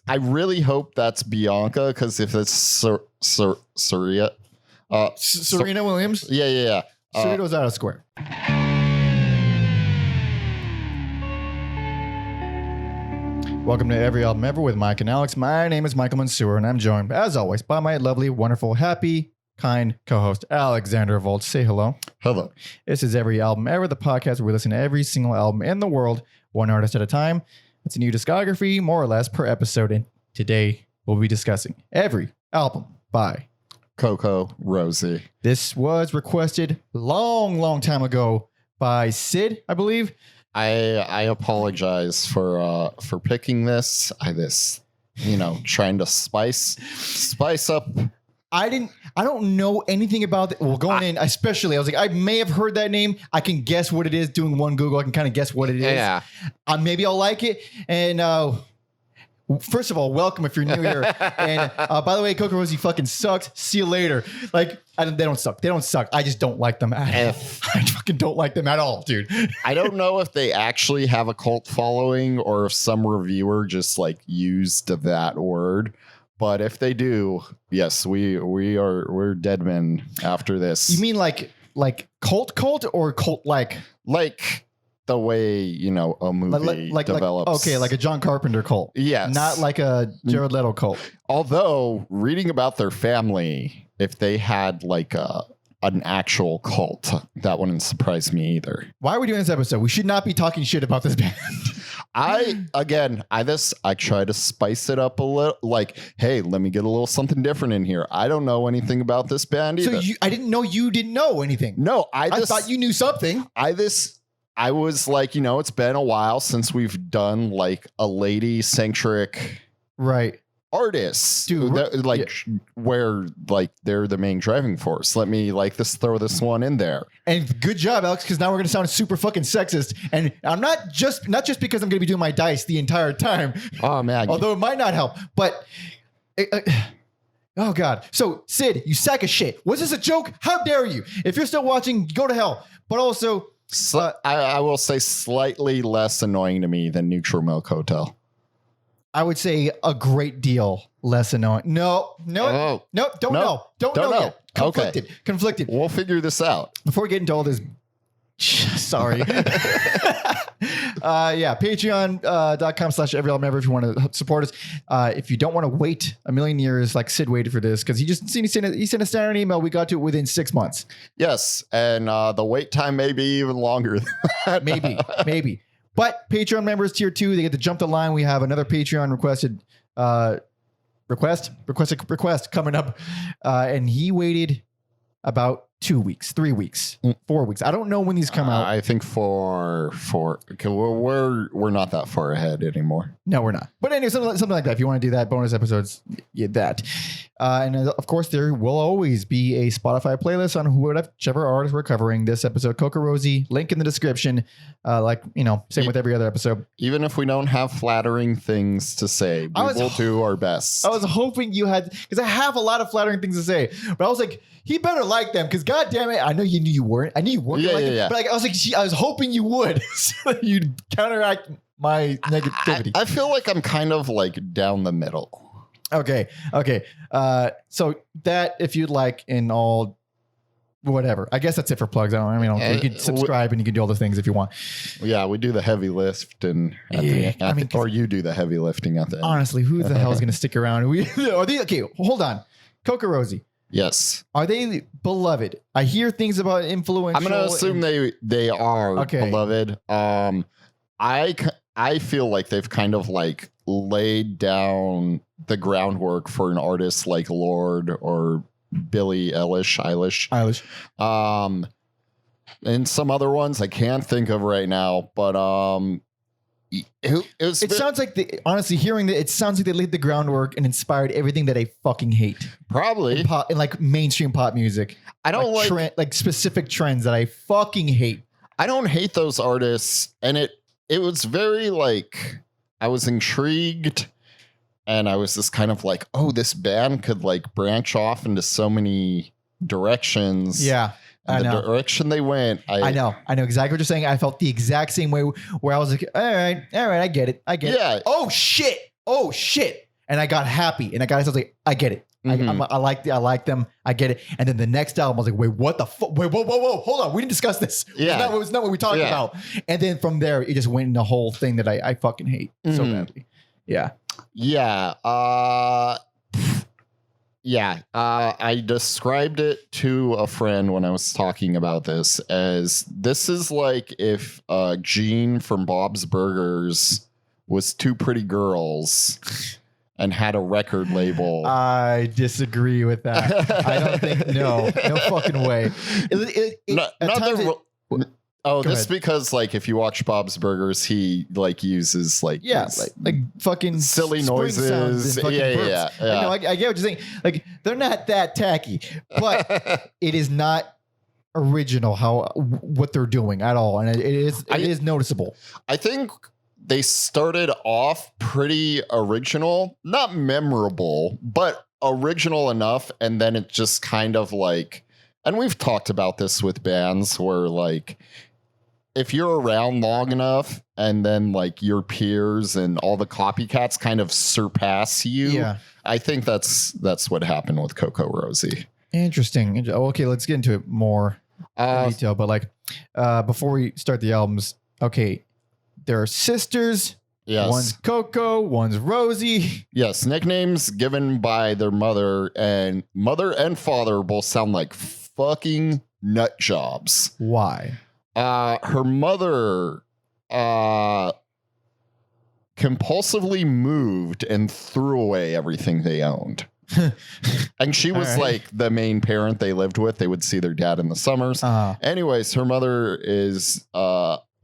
I really hope that's Bianca, because if it's Serena Williams. Yeah. Cerrito's out of square. Welcome to Every Album Ever with Mike and Alex. My name is Michael Mansour, and I'm joined, as always, by my lovely, wonderful, happy, kind co-host, Alexander Volt. Say hello. Hello. This is Every Album Ever, the podcast where we listen to every single album in the world, one artist at a time. It's a new discography, more or less, per episode. And today, we'll be discussing every album by CocoRosie. This was requested long time ago by Sid, I believe. I apologize for picking this. Trying to spice up. I don't know anything about it. Well, going in, especially, I was like, I may have heard that name. I can guess what it is. Doing one Google, I can kind of guess what it is. Yeah. Maybe I'll like it. And first of all, welcome if you're new here. And by the way, CocoRosie fucking sucks. See you later. Like, they don't suck. They don't suck. I just don't like them at all. I fucking don't like them at all, dude. I don't know if they actually have a cult following or if some reviewer just like used that word. But if they do, yes, we're dead men after this. You mean like cult or cult like? Like the way, a movie develops. Okay, like a John Carpenter cult. Yes. Not like a Jared Leto cult. Although, reading about their family, if they had like an actual cult, that wouldn't surprise me either. Why are we doing this episode? We should not be talking shit about this band. I try to spice it up a little. Like, hey, let me get a little something different in here. I don't know anything about this band either. So I didn't know you didn't know anything. No, I thought you knew something. I was like, it's been a while since we've done like a lady-centric artist, dude. Where like they're the main driving force. Let me throw this one in there. And good job, Alex, because now we're gonna sound super fucking sexist. And I'm not just because I'm gonna be doing my dice the entire time. Oh man, although it might not help, but. Oh God! So Sid, you sack of shit. Was this a joke? How dare you? If you're still watching, go to hell. But also. I will say slightly less annoying to me than Neutral Milk Hotel. I would say a great deal less annoying. No, don't know yet. Conflicted. We'll figure this out. Before we get into all this, sorry. Patreon.com/everyalbumever if you want to support us. If you don't want to wait a million years like Sid waited for this, because he sent a standard email. We got to it within 6 months. Yes, and the wait time may be even longer than that. Maybe. But Patreon members tier 2, they get to jump the line. We have another Patreon request coming up, and he waited about 2 weeks, 3 weeks, 4 weeks. I don't know when these come out. I think for okay, we're not that far ahead anymore. No, we're not. But anyway, something like that. If you want to do that, bonus episodes, that. And of course, there will always be a Spotify playlist on whichever artist we're covering this episode. CocoRosie, link in the description. Same with every other episode. Even if we don't have flattering things to say, we will do our best. I was hoping you had, because I have a lot of flattering things to say, but I was like, he better like them, because God damn it, I know you knew you weren't. I knew you weren't like it, but I was hoping you would, so that you'd counteract my negativity. I feel like I'm kind of like down the middle. Okay. So that, if you'd like, in all, whatever. I guess that's it for plugs. You can subscribe and you can do all the things if you want. Yeah, we do the heavy lift or you do the heavy lifting at the end. Honestly, who the hell is going to stick around? Okay, hold on. CocoRosie. Yes. Are they beloved? I hear things about influential. I'm going to assume they are beloved. I feel like they've kind of like laid down the groundwork for an artist like Lorde or Billie Eilish. And some other ones I can't think of right now, but it sounds like honestly hearing that, it sounds like they laid the groundwork and inspired everything that I fucking hate. Probably in like mainstream pop music. I don't like specific trends that I fucking hate. I don't hate those artists, and it was very like I was intrigued. And I was just kind of like, oh, this band could like branch off into so many directions. Yeah. And the direction they went. I know exactly what you're saying. I felt the exact same way, where I was like, all right, I get it. Yeah. Oh shit. and I got happy, and I was like, I get it. Mhm. I like them. I get it. And then the next album, I was like, wait, what the fuck? Wait, whoa, hold on. We didn't discuss this. Yeah. It was not what we talked about. And then from there, it just went in a whole thing that I fucking hate so badly. Yeah. Yeah. I described it to a friend when I was talking about this as this is like if Gene from Bob's Burgers was two pretty girls and had a record label. I disagree with that. I don't think, no fucking way. Because like if you watch Bob's Burgers, he like uses like like fucking silly spring sounds noises. and fucking burps. Yeah. No, I get what you're saying. Like they're not that tacky, but it is not original what they're doing at all, and it is noticeable. I think they started off pretty original, not memorable, but original enough, and then it just kind of like, and we've talked about this with bands where like if you're around long enough and then like your peers and all the copycats kind of surpass you, I think that's what happened with CocoRosie. Interesting. Okay, let's get into it more in detail. But like before we start the albums, okay, there are sisters. Yes. One's Coco, one's Rosie. Yes, nicknames given by their mother and father both sound like fucking nut jobs. Why? Her mother compulsively moved and threw away everything they owned. And she was like the main parent they lived with. They would see their dad in the summers. Anyways, her mother is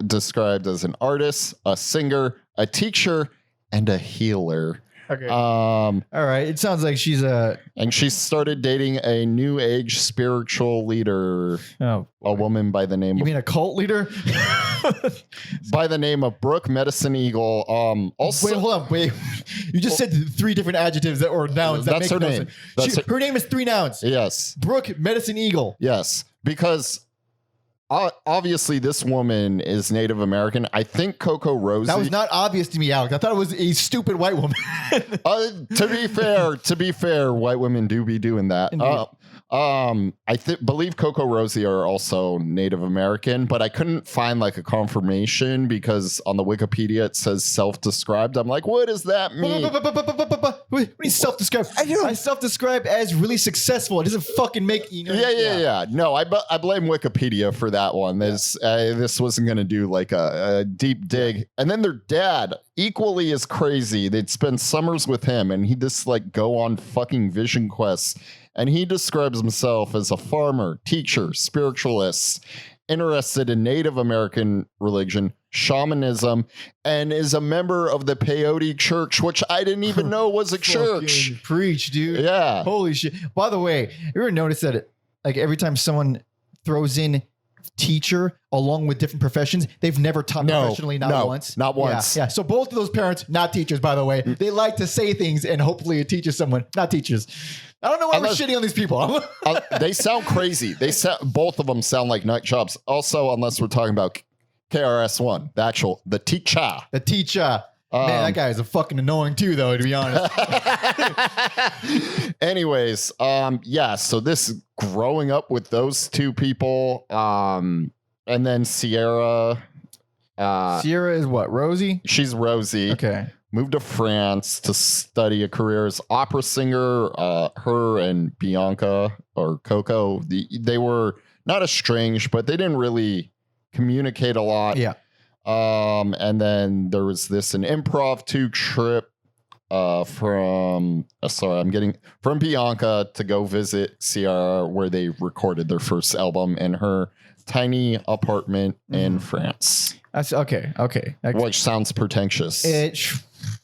described as an artist, a singer, a teacher, and a healer. Okay. All right. It sounds like she's and she started dating a new age spiritual leader, a woman by the name. You mean a cult leader? By the name of Brooke Medicine Eagle. Also, wait, hold on. Wait, you just said 3 different adjectives or nouns. That's her name. Her name is 3 nouns. Yes. Brooke Medicine Eagle. Yes, because obviously this woman is Native American. I think CocoRosie. That was not obvious to me, Alex. I thought it was a stupid white woman. To be fair, white women do be doing that. I believe CocoRosie are also Native American, but I couldn't find like a confirmation because on the Wikipedia it says self-described. I'm like, what does that mean? What do you self-describe? I self-describe as really successful. It doesn't fucking make Yeah. No, I blame Wikipedia for that one. This wasn't gonna do like a deep dig. And then their dad equally is crazy. They'd spend summers with him, and he'd just like go on fucking vision quests. And he describes himself as a farmer, teacher, spiritualist, interested in Native American religion, shamanism, and is a member of the Peyote Church, which I didn't even know was a church. Preach, dude. Yeah. Holy shit. By the way, you ever notice that like every time someone throws in teacher along with different professions, they've never taught professionally, not once. Not once. Yeah. So both of those parents, not teachers, by the way. They like to say things and hopefully it teaches someone, not teachers. I don't know why we're shitting on these people. They sound crazy. Both of them sound like nut jobs. Also, unless we're talking about KRS-One, the teacher. The teacher. Man, that guy is a fucking annoying too, though, to be honest. Anyways, so this growing up with those two people, and then Sierra. Sierra is what? Rosie? She's Rosie. Okay. Moved to France to study a career as opera singer. Her and Bianca or Coco, they were not estranged, but they didn't really communicate a lot. Yeah. And then there was an improv trip from Bianca to go visit Sierra, where they recorded their first album in her tiny apartment in France. That's okay. Which sounds pretentious.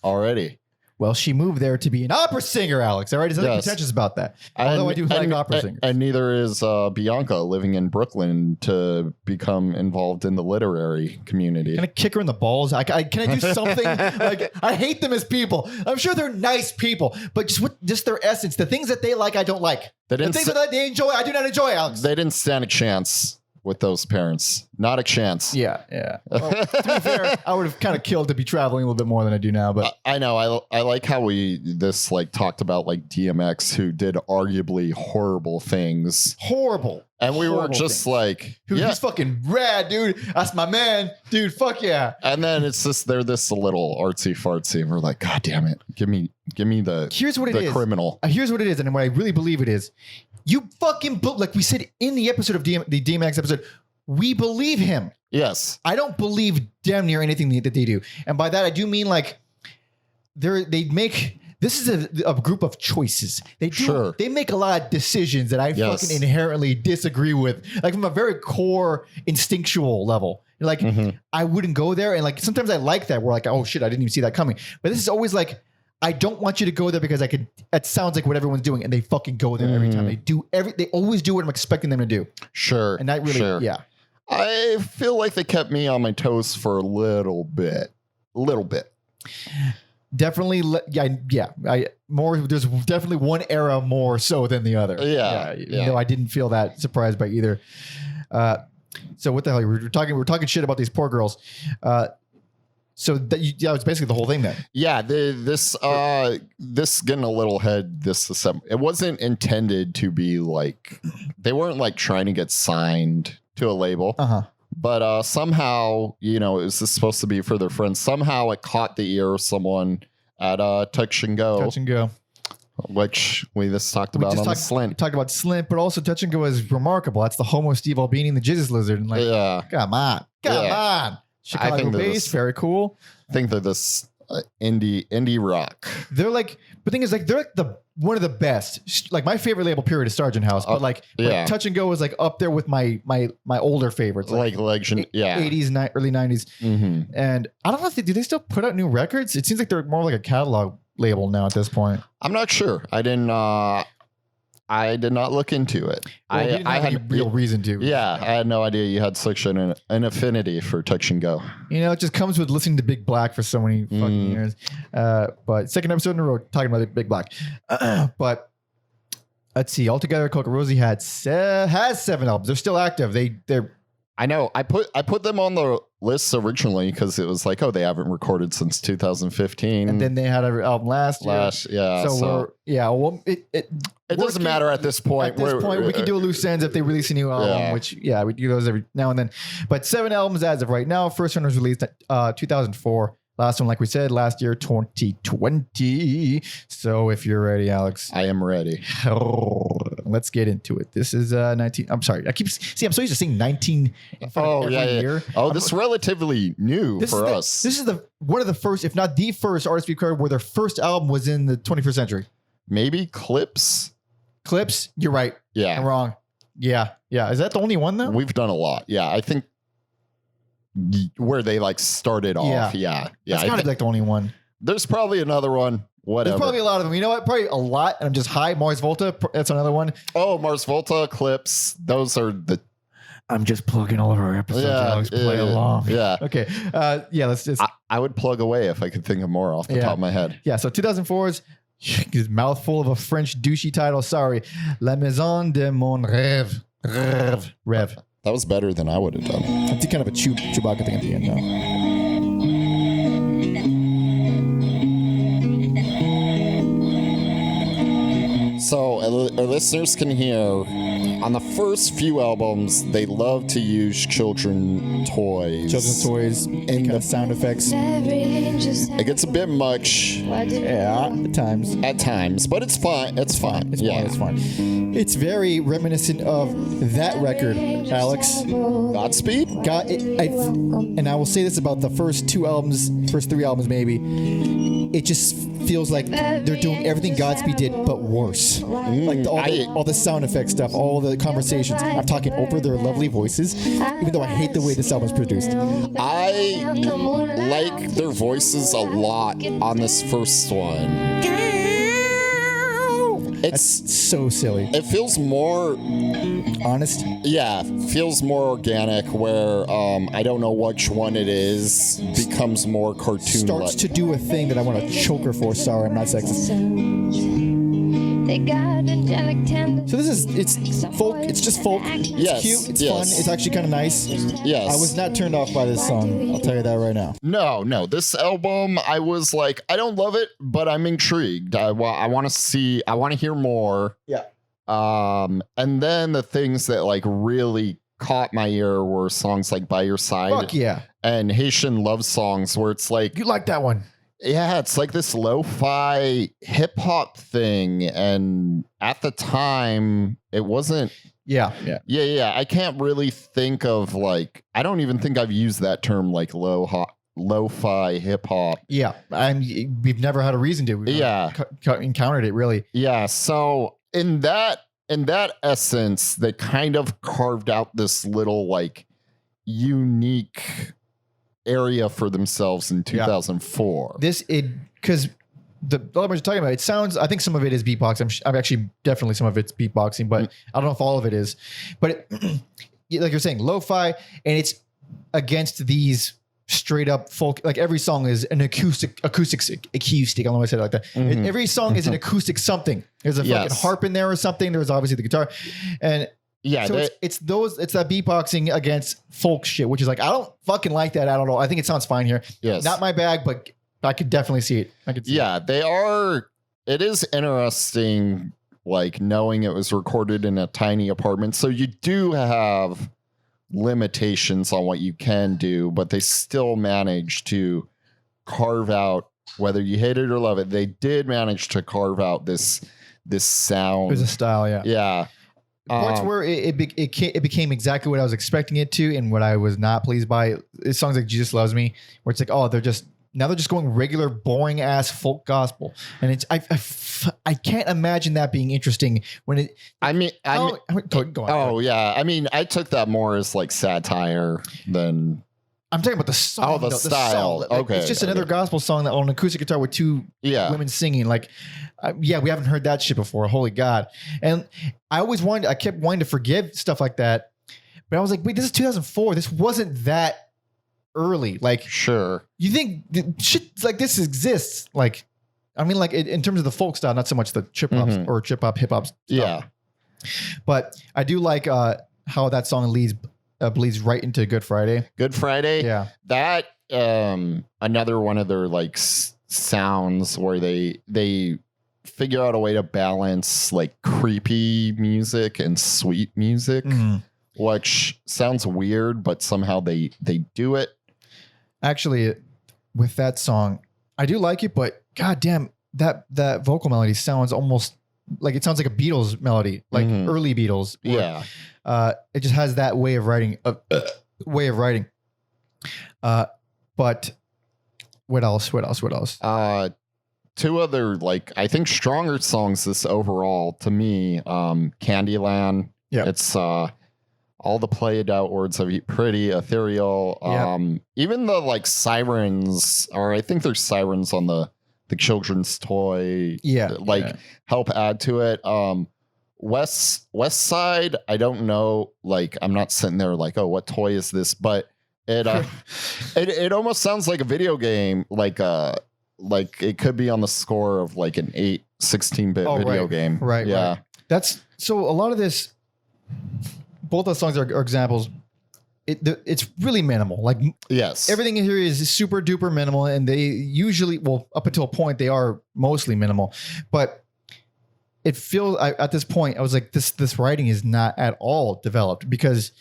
Already. Well, she moved there to be an opera singer, Alex. All right, there's nothing pretentious about that. Although I do like opera singers. And neither is Bianca, living in Brooklyn to become involved in the literary community. Can I kick her in the balls? Can I do something? Like, I hate them as people. I'm sure they're nice people, but just their essence, the things that they like, I don't like. The things that they enjoy, I do not enjoy, Alex. They didn't stand a chance. with those parents. Not a chance. Yeah. Well, to be fair, I would have kind of killed to be traveling a little bit more than I do now. But I know. I like how this like talked about like DMX, who did arguably horrible things. Horrible. And we horrible were just things. like, Dude, he's fucking rad, dude. That's my man. Dude, fuck yeah. And then it's just, they're this little artsy fartsy. And we're like, God damn it. Give me the, Here's what it is. Criminal. Here's what it is. And what I really believe it is. You fucking, like we said in the episode of the DMX episode, we believe him. Yes. I don't believe damn near anything that they do. And by that, I do mean like this is a group of choices. They make a lot of decisions that I fucking inherently disagree with, like from a very core instinctual level. Like I wouldn't go there. And like, sometimes I like that. We're like, oh shit, I didn't even see that coming. But this is always like, I don't want you to go there because it sounds like what everyone's doing, and they fucking go there every time. They always do what I'm expecting them to do. Sure. And that really, yeah. I feel like they kept me on my toes for a little bit. Definitely, there's definitely one era more so than the other. Yeah. Even though I didn't feel that surprised by either. So what the hell? We're talking shit about these poor girls. So it's basically the whole thing then. Yeah, this getting a little ahead. It wasn't intended to be like, they weren't like trying to get signed to a label. But somehow, it was supposed to be for their friends. Somehow it caught the ear of someone at Touch and Go. Touch and Go. Which we just talked about on the Slint. We talked about Slint, but also Touch and Go is remarkable. That's the Homo Steve Albini and the Jesus Lizard. And like, come on. Chicago based, very cool. I think they're this indie rock. They're like, the thing is, like, they're like one of the best. Like, my favorite label period is Sargent House, but like Touch and Go is like up there with my older favorites, like legend, 80s, early 90s. And I don't know if do they still put out new records? It seems like they're more like a catalog label now at this point. I'm not sure. I did not look into it. Well, I had a real reason to. Yeah, I had no idea you had such an affinity for Touch and Go. It just comes with listening to Big Black for so many fucking years. But second episode in a row talking about Big Black. But let's see. Altogether, CocoRosie has 7 albums. They're still active. They're. I know. I put them on the list originally because it was like, oh, they haven't recorded since 2015, and then they had an album last year. Yeah. So it doesn't matter at this point. At this point, we can do a loose ends if they release a new album, which we do those every now and then. But 7 albums as of right now. First one was released 2004. Last one, like we said, last year, 2020. So if you're ready, Alex. I am ready. Let's get into it. This is 19. I'm sorry. I'm so used to saying 19 in front of every year. Oh, this is relatively new for us. This is one of the first, if not the first artist we've covered where their first album was in the 21st century. Maybe Clips. Clips? You're right. Yeah. I'm wrong. Yeah. Is that the only one though? We've done a lot. Yeah. I think where they like started off. Yeah. That's gotta be like the only one. There's probably another one. Whatever. There's probably a lot of them. You know what? Probably a lot. And I'm just high. Mars Volta. That's another one. Oh, Mars Volta, Clips. Those are the. I'm just plugging all of our episodes. Alex, play along. Yeah. Okay. Let's just. I would plug away if I could think of more off the top of my head. Yeah. So 2004's his mouthful of a French douchey title. Sorry. La maison de mon rêve. Rêve. That was better than I would have done. It's kind of a Chewbacca thing at the end, though. So our listeners can hear on the first few albums, they love to use children's toys and kind of sound effects. It gets a bit much. Yeah, at times. But it's fine. It's fine. It's fine. It's very reminiscent of that record, Alex. Godspeed? And I will say this about the first 3 albums maybe. It just feels like they're doing everything Godspeed did, but worse. Like all the sound effect stuff, all the conversations. I'm talking over their lovely voices, even though I hate the way this album's produced. I like their voices a lot on this first one. That's so silly. It feels more honest. Yeah, feels more organic. Where I don't know which one it is. Becomes more cartoon. Starts to do a thing that I want to choke her for. Sorry, I'm not sexist. They got angelic tender. So it's folk. It's just folk. It's Yes, cute. It's yes. fun. It's actually kind of nice. Yes. I was not turned off by this song. I'll tell you that right now. No. This album, I was like, I don't love it, but I'm intrigued. I want to hear more. Yeah. And then the things that like really caught my ear were songs like By Your Side. Fuck yeah. And Haitian love songs where it's like, You like that one? yeah, it's like this lo-fi hip hop thing. And at the time, it wasn't. Yeah. Yeah. I can't really think of like, I don't even think I've used that term like lo-fi hip hop. Yeah. We've never had a reason to. We've encountered it really. Yeah. So in that essence, they kind of carved out this little like unique area for themselves in 2004. Because the elements you're talking about, it sounds, I think some of it is beatbox. I'm actually definitely some of it's beatboxing, but I don't know if all of it is. But like you're saying, lo-fi, and it's against these straight up folk. Like every song is an acoustic. I don't know why I said it like that. Mhm. Every song is an acoustic something. There's a fucking harp in there or something. There's obviously the guitar, and yeah, so it's that beatboxing against folk shit, which is like, I don't fucking like that. I don't know. I think it sounds fine here. yes, Not my bag, but I could definitely see it. I could see it. they are. It is interesting, like knowing it was recorded in a tiny apartment. So you do have limitations on what you can do, but they still manage to carve out, whether you hate it or love it, they did manage to carve out this sound. There's a style, yeah. Yeah. Parts where it became exactly what I was expecting it to, and what I was not pleased by. It's songs like Jesus Loves Me, where it's like, oh, they're just going regular, boring ass folk gospel, and it's I can't imagine that being interesting when it. Go on. Oh yeah, I mean, I took that more as like satire than. I'm talking about the song. Oh, the style. Like, okay, it's just another gospel song that on an acoustic guitar with two women singing. Like, we haven't heard that shit before. Holy God! And I kept wanting to forgive stuff like that, but I was like, wait, this is 2004. This wasn't that early. Like, sure, you think shit like this exists? Like, I mean, like in terms of the folk style, not so much the trip hop or trip hop hip hop stuff. Yeah, but I do like how that song bleeds right into Good Friday. Good Friday. Yeah. That another one of their like sounds where they figure out a way to balance like creepy music and sweet music, which sounds weird, but somehow they do it. Actually, with that song, I do like it, but goddamn, that vocal melody sounds almost like it sounds like a Beatles melody, like early Beatles. Yeah. It just has that way of writing. But what else? Two other like I think stronger songs this overall to me. Candyland. Yeah. It's all the played out words of pretty ethereal. Even the like sirens, or I think there's sirens on the children's toy. Help add to it. West Side, I don't know, like I'm not sitting there like, oh, what toy is this? But it it almost sounds like a video game, like it could be on the score of like an 16-bit video game. Right. Yeah. Right. That's so a lot of this, both those songs are examples. It's really minimal. Like, yes, everything in here is super duper minimal, and they usually, well, up until a point, they are mostly minimal. But it feels at this point, I was like, this writing is not at all developed, because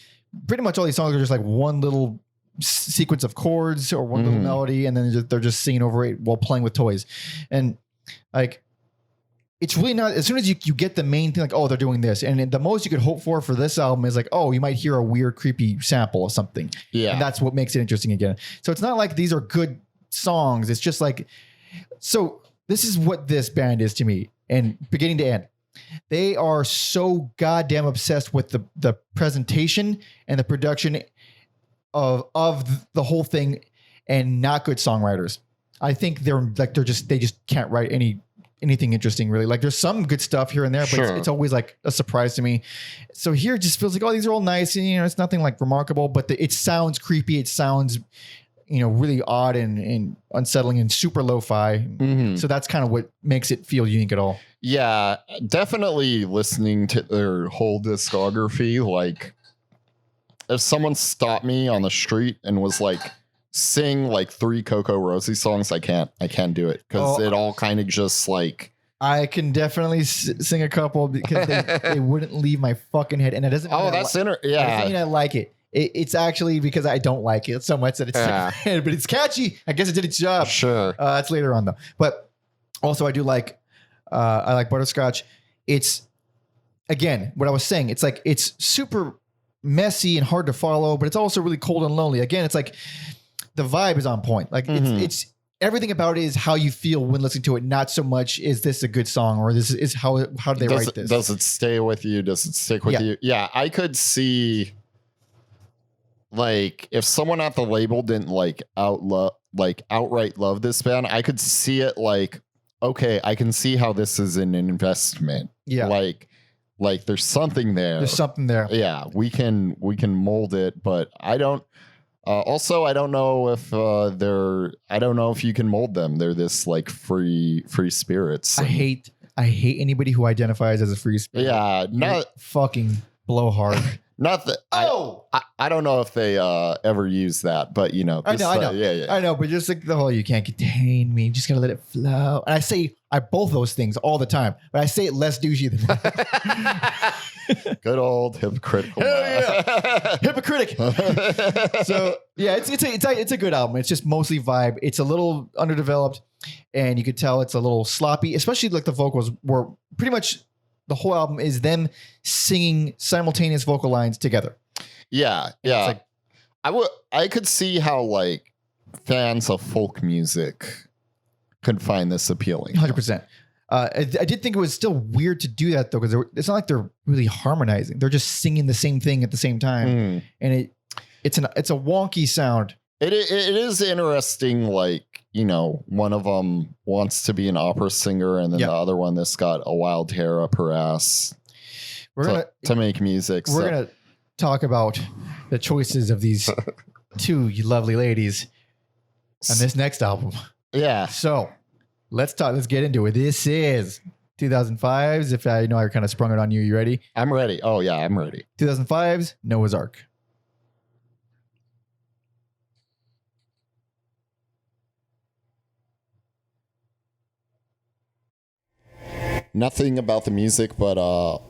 pretty much all these songs are just like one little sequence of chords or one little melody, and then they're just singing over it while playing with toys, and like. It's really not, as soon as you get the main thing, like, oh, they're doing this. And the most you could hope for this album is like, oh, you might hear a weird, creepy sample of something. Yeah. And that's what makes it interesting again. So it's not like these are good songs. It's just like, so this is what this band is to me, and beginning to end. They are so goddamn obsessed with the presentation and the production of the whole thing, and not good songwriters. I think they just can't write anything interesting, really. Like, there's some good stuff here and there, but it's always like a surprise to me. So here it just feels like, oh, these are all nice, and it's nothing like remarkable, but it sounds creepy. It sounds really odd and unsettling and super lo-fi. Mhm. So that's kind of what makes it feel unique at all. Yeah, definitely listening to their whole discography. Like, if someone stopped me on the street and was like, sing like 3 CocoRosie songs, I can't do it because it all kind of just like. I can definitely sing a couple because they wouldn't leave my fucking head, and it doesn't. Oh, that's That doesn't mean I like it. It's actually because I don't like it so much that it's but it's catchy. I guess it did its job. Sure. That's later on though. But also I do like I like Butterscotch. It's again what I was saying. It's like it's super messy and hard to follow, but it's also really cold and lonely. Again, it's like the vibe is on point. Like it's everything about it is how you feel when listening to it. Not so much is this a good song or this is how did they write this? Does it stay with you? Does it stick with you? Yeah, I could see. Like, if someone at the label didn't outright love this band, I could see it like, okay, I can see how this is an investment. Yeah. Like there's something there. There's something there. Yeah, we can mold it, but I don't. Also, I don't know if I don't know if you can mold them. They're this like free spirits. I hate anybody who identifies as a free spirit. Yeah, not fucking blowhard. Not that. I don't know if they ever use that, but I know. I know, but just like the whole, you can't contain me, just gotta let it flow. And I say both those things all the time, but I say it less douchey than that. Good old hypocritical. Hypocritic. So yeah, it's a good album. It's just mostly vibe. It's a little underdeveloped, and you could tell it's a little sloppy, especially like the vocals were pretty much. The whole album is them singing simultaneous vocal lines together. Yeah. I could see how like fans of folk music could find this appealing. 100%. I did think it was still weird to do that though, because it's not like they're really harmonizing. They're just singing the same thing at the same time, and it's a wonky sound. It is interesting. Like, one of them wants to be an opera singer, and then the other one that's got a wild hair up her ass to make music. We're gonna talk about the choices of these two lovely ladies on this next album. Yeah. So let's get into it. This is 2005's. If I know I kind of sprung it on you. You ready? I'm ready. Oh yeah, I'm ready. 2005's Noah's Ark. Nothing about the music, but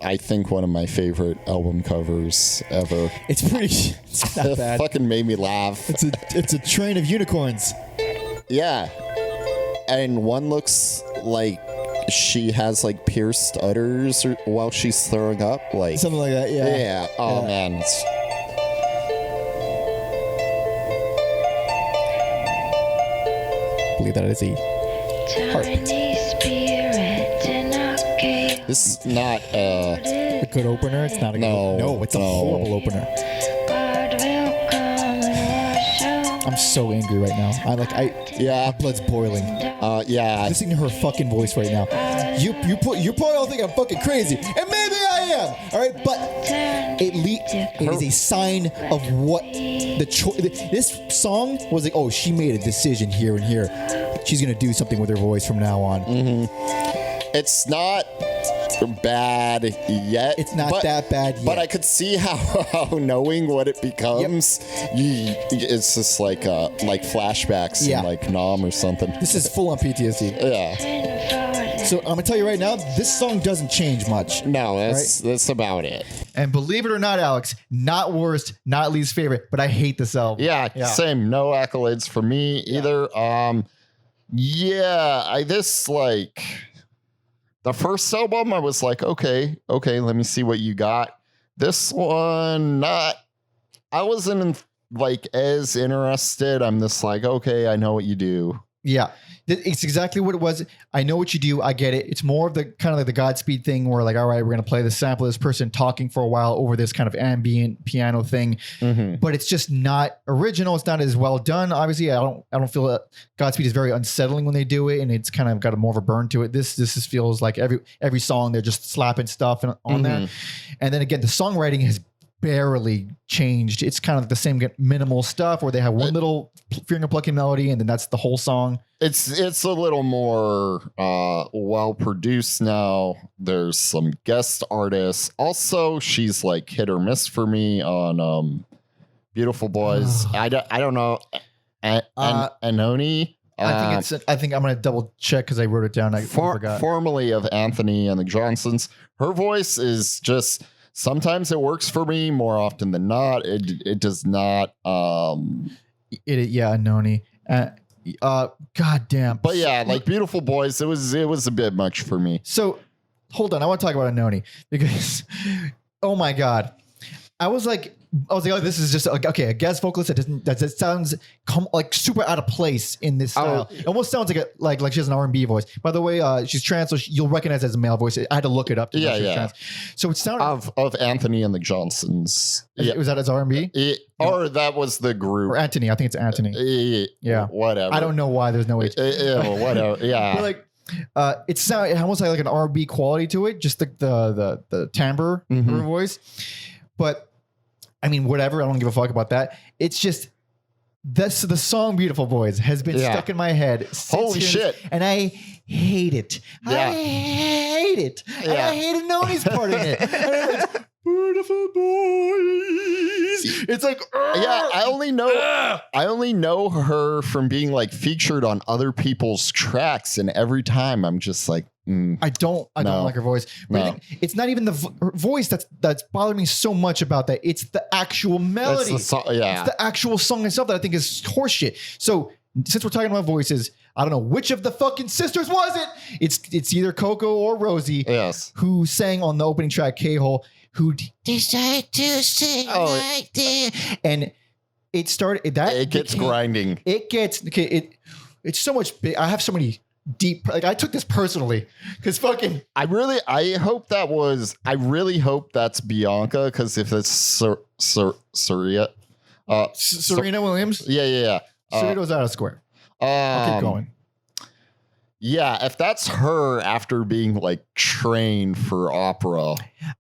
I think one of my favorite album covers ever. It's not bad. It fucking made me laugh. It's a train of unicorns. Yeah. And one looks like she has like pierced udders while she's throwing up. Like something like that, yeah. Yeah. Oh man. I believe that is a harp. This is not a good opener. It's not a good. It's a horrible opener. I'm so angry right now. My blood's boiling. Listening to her fucking voice right now. You probably all think I'm fucking crazy, and maybe I am. All right, but it is a sign of what this song was like. Oh, she made a decision here and here. She's gonna do something with her voice from now on. It's not bad yet. It's not that bad yet. But I could see how knowing what it becomes, it's just like flashbacks in like Nom or something. This is full on PTSD. Yeah. So I'm gonna tell you right now, this song doesn't change much. No, that's about it. And believe it or not, Alex, not worst, not least favorite, but I hate this album. Yeah. Same. No accolades for me either. The first album, I was like, okay, let me see what you got. This one, I wasn't like as interested. I'm just like, okay, I know what you do. Yeah, it's exactly what it was. I know what you do. I get it. It's more of the kind of like the Godspeed thing where like, all right, we're going to play the sample of this person talking for a while over this kind of ambient piano thing, but it's just not original. It's not as well done. Obviously, I don't feel that Godspeed is very unsettling when they do it, and it's kind of got more of a burn to it. This just feels like every song they're just slapping stuff on there. And then again, the songwriting has barely changed. It's kind of like the same minimal stuff where they have one little finger plucking melody and then that's the whole song. It's a little more well produced now. There's some guest artists. Also, she's like hit or miss for me on Beautiful Boys. I don't know. Anoni. I think I'm gonna double check because I wrote it down. I forgot. Formerly of Anthony and the Johnsons. Her voice is just sometimes it works for me. More often than not, it does not. Anoni. God damn. But yeah, like Beautiful Boys, it was a bit much for me. So hold on, I want to talk about Anoni because oh my God. I was like, oh, this is just okay. A guest vocalist that sounds like super out of place in this style. It almost sounds like she has an R&B voice. By the way, she's trans, so you'll recognize it as a male voice. I had to look it up. Trans. So it sounded of Anthony and the Johnsons. Was that as R&B? Or that was the group. Or Anthony. I think it's Anthony. Yeah. Whatever. I don't know why there's no H. Whatever. Yeah. But like. It almost like an R&B quality to it, just the timbre of her voice. But I mean, whatever. I don't give a fuck about that. It's just the song "Beautiful Boys" has been stuck in my head. Holy shit! And I hate it. Yeah. I hate it. Yeah. And I hated Noni's part in it. And it's Beautiful Boys. It's like I only know her from being like featured on other people's tracks, and every time I'm just like. I don't like her voice. But it's not even her voice that's bothering me so much about that. It's the actual melody. It's the actual song itself that I think is horseshit. So since we're talking about voices, I don't know which of the fucking sisters was it. It's either Coco or Rosie. Yes. Who sang on the opening track K-Hole, who decided to sing like this. And it started that it gets grinding. It's so much big. I have so many deep, like I took this personally because fucking I really hope that's Bianca, because if it's Serena Williams, Serena's out of square. I'll keep going. Yeah, if that's her after being like trained for opera,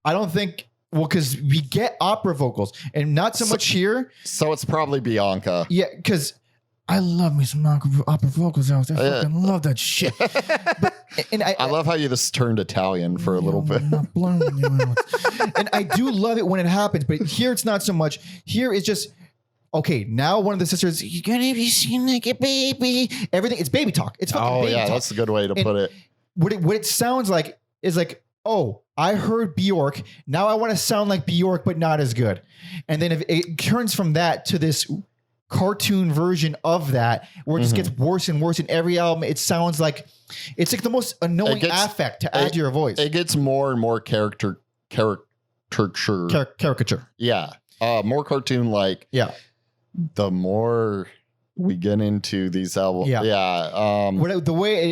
I don't think. Well, because we get opera vocals and not so much here, so it's probably Bianca. Yeah, because I love me some opera vocals. I fucking love that shit. I love how you just turned Italian for a little bit. And I do love it when it happens, but here it's not so much. Here it's just, okay, now one of the sisters, you're gonna be singing like a baby. Everything, it's baby talk. It's fucking baby talk. That's a good way to put it. What it sounds like is like, oh, I heard Bjork. Now I want to sound like Bjork, but not as good. And then if it turns from that to this cartoon version of that, where it just gets worse and worse in every album. It sounds like it's like the most annoying affect to add to your voice. It gets more and more caricature. Yeah. More cartoon like. Yeah. The more we get into these albums. Yeah. The way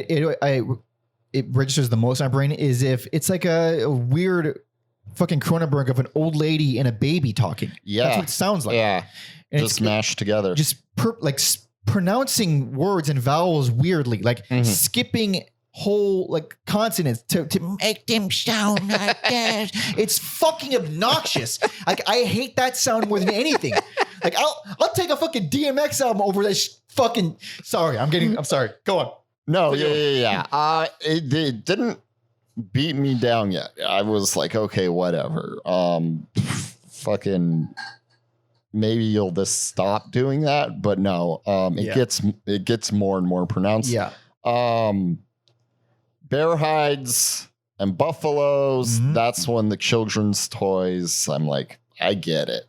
it registers the most in my brain is if it's like a weird fucking Cronenberg of an old lady and a baby talking. Yeah. That's what it sounds like. Yeah. And just mashed together. Just pronouncing words and vowels weirdly, like skipping whole like consonants to make them sound like that. It's fucking obnoxious. Like I hate that sound more than anything. Like I'll take a fucking DMX album over this fucking. I'm sorry. Go on. No, yeah. It didn't beat me down yet. I was like, okay, whatever. Fucking. Maybe you'll just stop doing that, but no. It gets more and more pronounced. Yeah. Bear hides and buffaloes. That's when the children's toys. I'm like, I get it.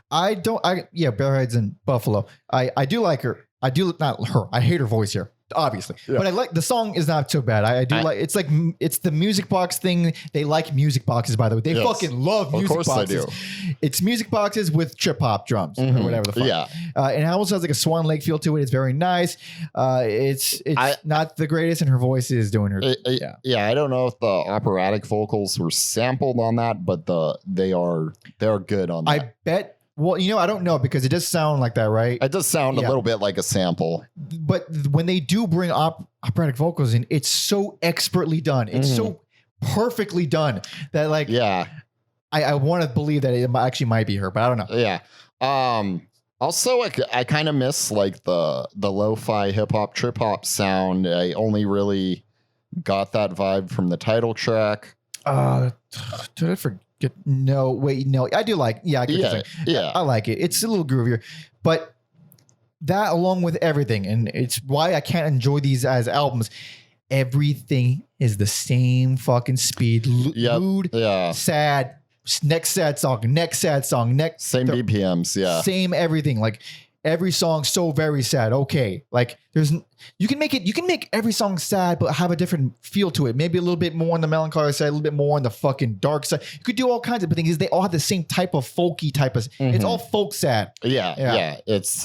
Bear hides and buffalo. I do like her. I do not her. I hate her voice here. Obviously, but I like the song is not so bad. I do like it's the music box thing. They like music boxes, by the way. They fucking love music boxes. Of course they do. It's music boxes with trip hop drums or whatever the fuck. Yeah, and it almost has like a Swan Lake feel to it. It's very nice. It's not the greatest, and her voice is doing her. I don't know if the operatic vocals were sampled on that, but they're good on that. I bet. Well, I don't know because it does sound like that, right? It does sound a little bit like a sample. But when they do bring operatic vocals in, it's so expertly done. It's so perfectly done that I want to believe that it actually might be her, but I don't know. Yeah. Also, I kind of miss like the lo-fi hip hop trip hop sound. I only really got that vibe from the title track. Did I forget? No, wait, no. I do like. Yeah, I get what you're saying. Yeah. I like it. It's a little groovier, but that along with everything, and it's why I can't enjoy these as albums. Everything is the same fucking speed. Mood, sad. Next sad song. Same BPMs. Yeah. Same everything. Like every song so very sad. Okay. Like you can make every song sad, but have a different feel to it. Maybe a little bit more on the melancholy side, a little bit more on the fucking dark side. You could do all kinds of things. They all have the same type of folky type of, it's all folk sad. Yeah. It's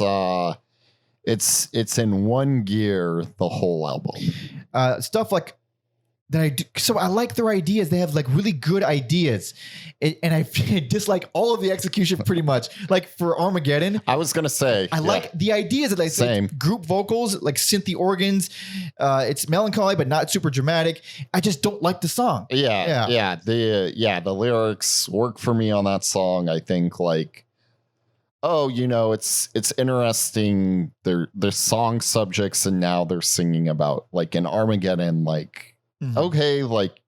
in one gear, the whole album. Stuff like that I do. So I like their ideas. They have like really good ideas. And I dislike all of the execution pretty much. Like for Armageddon. I was going to say. I like the ideas that Same. Like group vocals, like synthy organs. It's melancholy, but not super dramatic. I just don't like the song. Yeah. The lyrics work for me on that song. I think like, it's interesting. They're song subjects and now they're singing about like in Armageddon, like, okay, like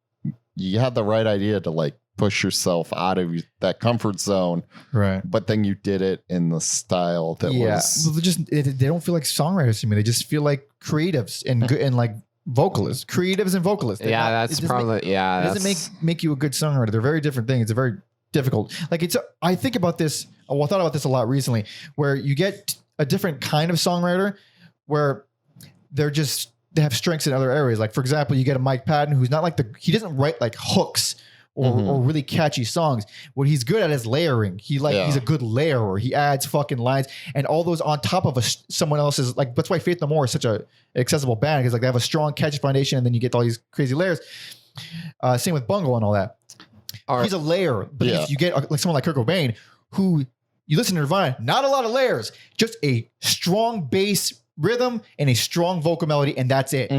you had the right idea to like push yourself out of that comfort zone, right? But then you did it in the style that was they don't feel like songwriters to me. They just feel like creatives and like vocalists, creatives and vocalists. It doesn't make you a good songwriter. They're very different things. It's very difficult. Like I think about this. I thought about this a lot recently, where you get a different kind of songwriter, where they have strengths in other areas. Like for example, you get a Mike Patton who's not like he doesn't write like hooks or really catchy songs. What he's good at is layering. He's a good layerer. He adds fucking lines and all those on top of someone else's. Like that's why Faith No More is such a accessible band, because like they have a strong catchy foundation and then you get all these crazy layers. Same with Bungle and all that. He's a layer, but you get like someone like Kurt Cobain, who you listen to Nirvana, not a lot of layers, just a strong bass rhythm and a strong vocal melody, and that's it.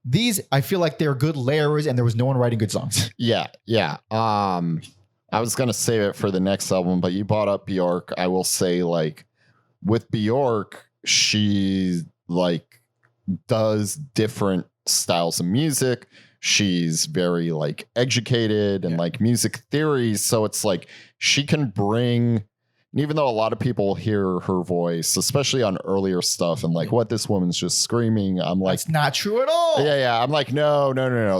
These, I feel like they're good layers, and there was no one writing good songs. Yeah. I was gonna save it for the next album, but you brought up Bjork. I will say, like, with Bjork, she like does different styles of music. She's very like educated and like music theory, so it's like she can bring. And even though a lot of people hear her voice, especially on earlier stuff, and like, what, this woman's just screaming, I'm like, it's not true at all. Yeah. I'm like, no.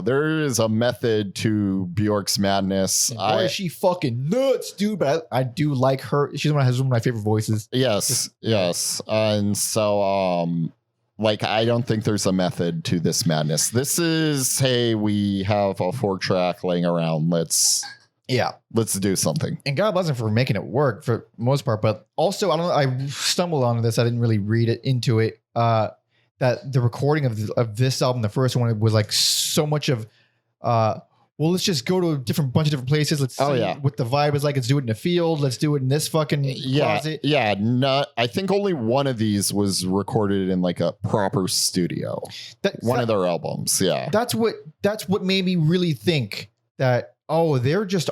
There is a method to Bjork's madness. Boy, is she fucking nuts, dude. But I do like her. She's one of my favorite voices. Yes. And so, like, I don't think there's a method to this madness. This is, hey, we have a 4-track laying around. Let's do something. And God bless him for making it work for the most part. But also, I don't know, I stumbled onto this. I didn't really read it into it. That the recording of this album, the first one, was like so much of, let's just go to a bunch of different places. Let's see what the vibe is like. Let's do it in the field. Let's do it in this fucking closet. Yeah. I think only one of these was recorded in like a proper studio. One of their albums. Yeah. That's what made me really think that, they're just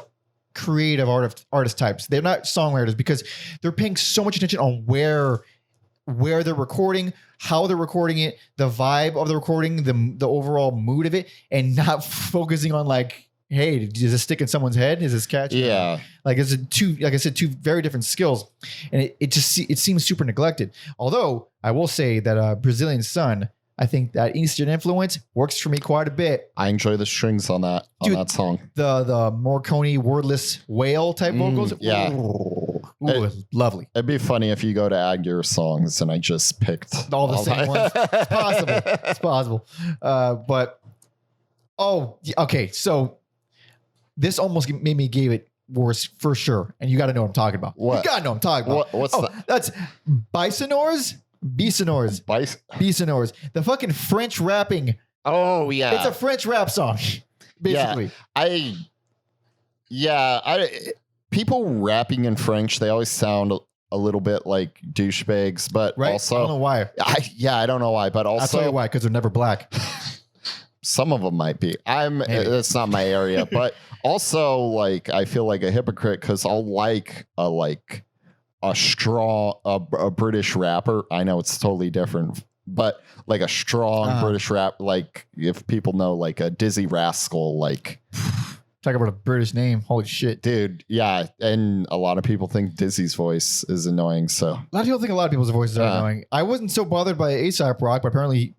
creative artist types. They're not songwriters, because they're paying so much attention on where they're recording, how they're recording it, the vibe of the recording, the overall mood of it, and not focusing on like, hey, does this stick in someone's head? Is this catchy? Yeah. Like it's two very different skills, and it seems super neglected. Although I will say that Brazilian Sun, I think that Eastern influence works for me quite a bit. I enjoy the strings on that song. The Morricone wordless whale type vocals. Yeah. Ooh, lovely. It'd be funny if you go to Aguirre songs and I just picked all the same ones. It's possible. Okay. So this almost made me give it worse for sure. And you got to know what I'm talking about. What? You got to know what I'm talking about. What's that? That's Bisonors. Bisonors. The fucking French rapping. Oh, yeah. It's a French rap song, basically. People rapping in French, they always sound a little bit like douchebags, but also. I don't know why. I don't know why, but also. I'll tell you why, because they're never black. Some of them might be. Maybe. That's not my area, but also like I feel like a hypocrite because I'll like a strong a British rapper. I know it's totally different, but like a strong British rap. Like if people know like a Dizzy Rascal, like talk about a British name. Holy shit, dude. Yeah, and a lot of people think Dizzy's voice is annoying. So a lot of people think a lot of people's voices are annoying. I wasn't so bothered by A$AP Rock, but apparently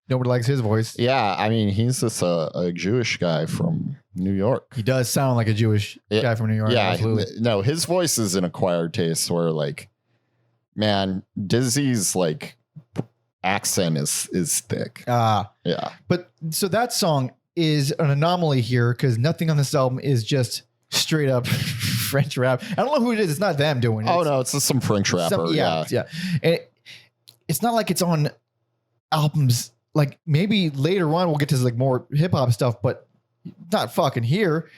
nobody likes his voice. yeah, I mean he's just a Jewish guy from New York. He does sound like a Jewish guy from New York. Yeah, absolutely. no, his voice is an acquired taste where like, man, Dizzy's like accent is thick. Yeah. But so that song is an anomaly here because nothing on this album is just straight up French rap. I don't know who it is. It's not them doing it. Oh no, it's just some French rapper. Yeah. And it's not like it's on albums. Like maybe later on we'll get to like more hip hop stuff, but not fucking here.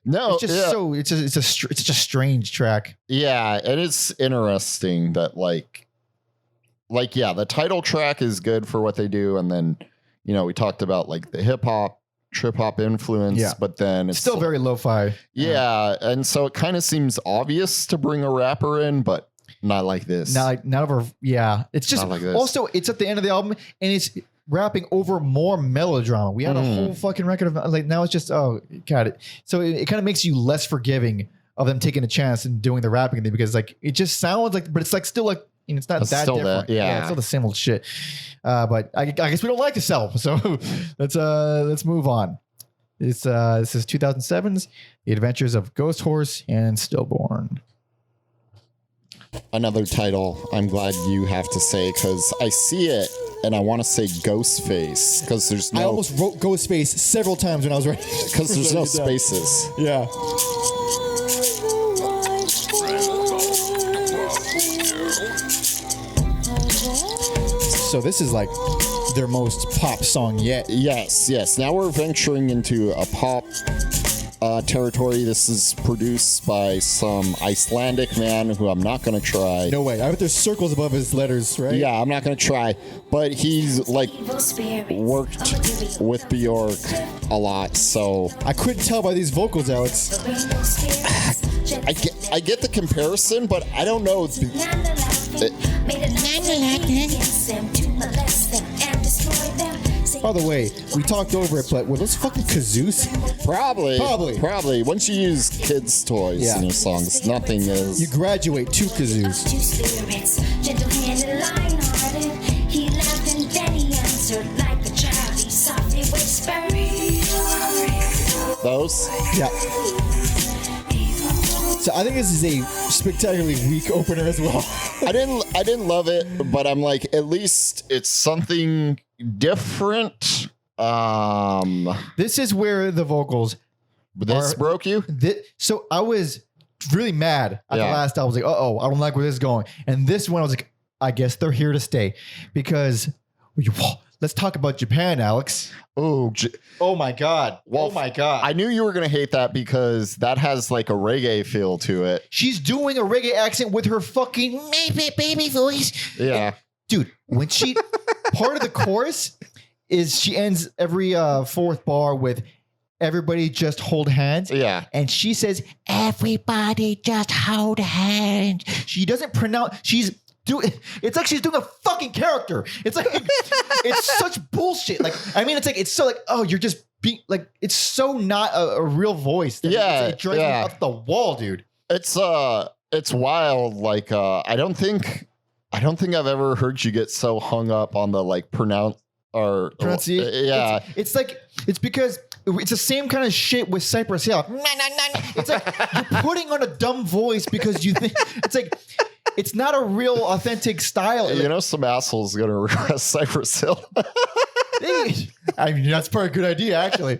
No, it's just it's a strange track. Yeah, and it's interesting that like yeah, the title track is good for what they do, and then we talked about like the hip hop, trip hop influence, but then it's still very lo-fi. Yeah, and so it kind of seems obvious to bring a rapper in, but not like this. Not over. Yeah, it's just not like this. Also it's at the end of the album, and it's rapping over more melodrama. We had a whole fucking record of like now it's just God. So it kind of makes you less forgiving of them taking a chance and doing the rapping thing because like it just sounds like, but it's like still like it's not that different. It's still the same old shit. But I guess we don't like this album, so let's move on. This is 2007's The Adventures of Ghosthorse and Stillborn. Another title I'm glad you have to say because I see it and I want to say Ghostface because there's no. I almost wrote Ghostface several times when I was writing because there's no spaces. Yeah. So this is like their most pop song yet. Yes. Now we're venturing into a pop territory. This is produced by some Icelandic man who I'm not going to try. No way. I bet there's circles above his letters, right? Yeah, I'm not going to try. But he's like worked with Bjork a lot, so I couldn't tell by these vocals, Alex. I get the comparison, but I don't know. By the way, we talked over it, but were those fucking kazoos? Probably. Once you use kids' toys in your songs, nothing is. You graduate to kazoos. Those? Yeah. So I think this is a spectacularly weak opener as well. I didn't love it, but I'm like, at least it's something different. This is where the vocals. This broke you? So I was really mad at the last album. I was like, I don't like where this is going. And this one, I was like, I guess they're here to stay because let's talk about Japan, Alex. Oh my God. Well, oh my God. I knew you were going to hate that because that has like a reggae feel to it. She's doing a reggae accent with her fucking baby voice. Yeah. And, dude, when she, part of the chorus is she ends every fourth bar with everybody just hold hands. Yeah. And she says, everybody just hold hands. She doesn't pronounce, it's like she's doing a fucking character. It's like it's such bullshit. Like I mean, it's so like you're just being like it's so not a real voice. It drives me up the wall, dude. It's wild. Like I don't think I've ever heard you get so hung up on the like pronunciation. Yeah, it's because it's the same kind of shit with Cypress Hill. It's like you're putting on a dumb voice because you think it's like. It's not a real authentic style. Some asshole's going to request Cypress Hill. I mean, that's probably a good idea, actually.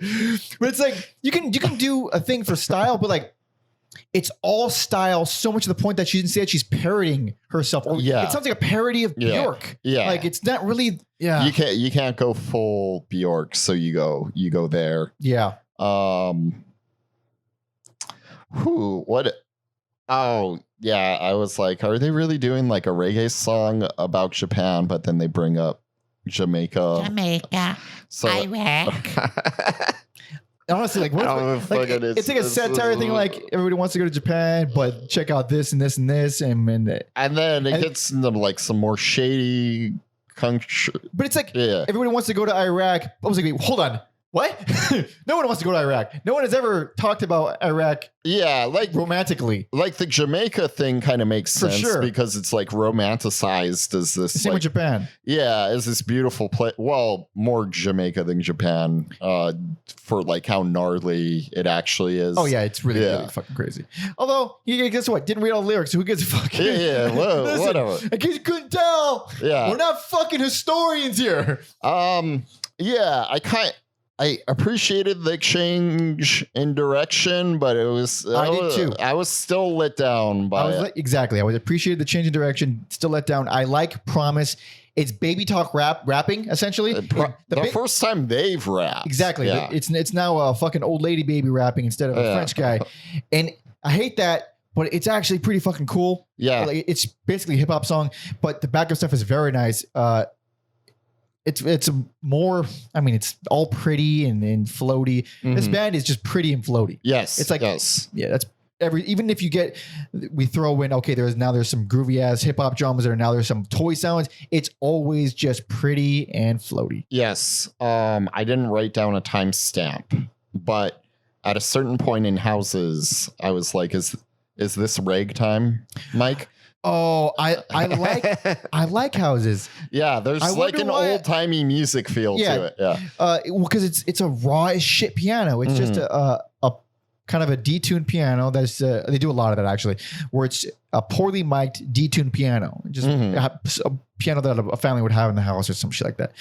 But it's like, you can do a thing for style, but like, it's all style so much to the point that she didn't say that she's parodying herself. Or it sounds like a parody of Bjork. Yeah. Like, it's not really, yeah. You can't go full Bjork, so you go there. Yeah. What? Oh, yeah, I was like, are they really doing like a reggae song about Japan? But then they bring up Jamaica. So Honestly, like, it's like a satire thing. Like, everybody wants to go to Japan, but check out this and this and this, and then it gets into like some more shady country. But it's like everybody wants to go to Iraq. I was like, wait, hold on. What? No one wants to go to Iraq. No one has ever talked about Iraq. Yeah, like romantically. Like the Jamaica thing kind of makes sense because it's like romanticized as this. Same with Japan. Yeah, as this beautiful place. Well, more Jamaica than Japan for like how gnarly it actually is. Oh yeah, it's really fucking crazy. Although, guess what? Didn't read all the lyrics. So who gives a fuck? Yeah, whoa, listen, whatever. In case you couldn't tell, we're not fucking historians here. Yeah, I appreciated the change in direction, but it was I did too. I was still let down by it. Exactly. I would appreciate the change in direction, still let down. I like Promise. It's baby talk rapping essentially. The first time they've rapped. Exactly. Yeah. It's now a fucking old lady baby rapping instead of a French guy. And I hate that, but it's actually pretty fucking cool. Yeah. Like, it's basically a hip hop song, but the backup stuff is very nice. It's more, I mean, it's all pretty and floaty. Mm-hmm. This band is just pretty and floaty. Yes. It's like, yeah, that's even if we throw in, okay, there's some groovy ass hip hop drums there. Now there's some toy sounds. It's always just pretty and floaty. Yes. I didn't write down a timestamp, but at a certain point in Houses, I was like, is this ragtime, Mike? Oh, I like Houses. Yeah, there's like an old timey music feel to it. Yeah, because it's a raw as shit piano. It's just a kind of a detuned piano. That's they do a lot of that actually, where it's a poorly mic'd detuned piano, just a piano that a family would have in the house or some shit like that.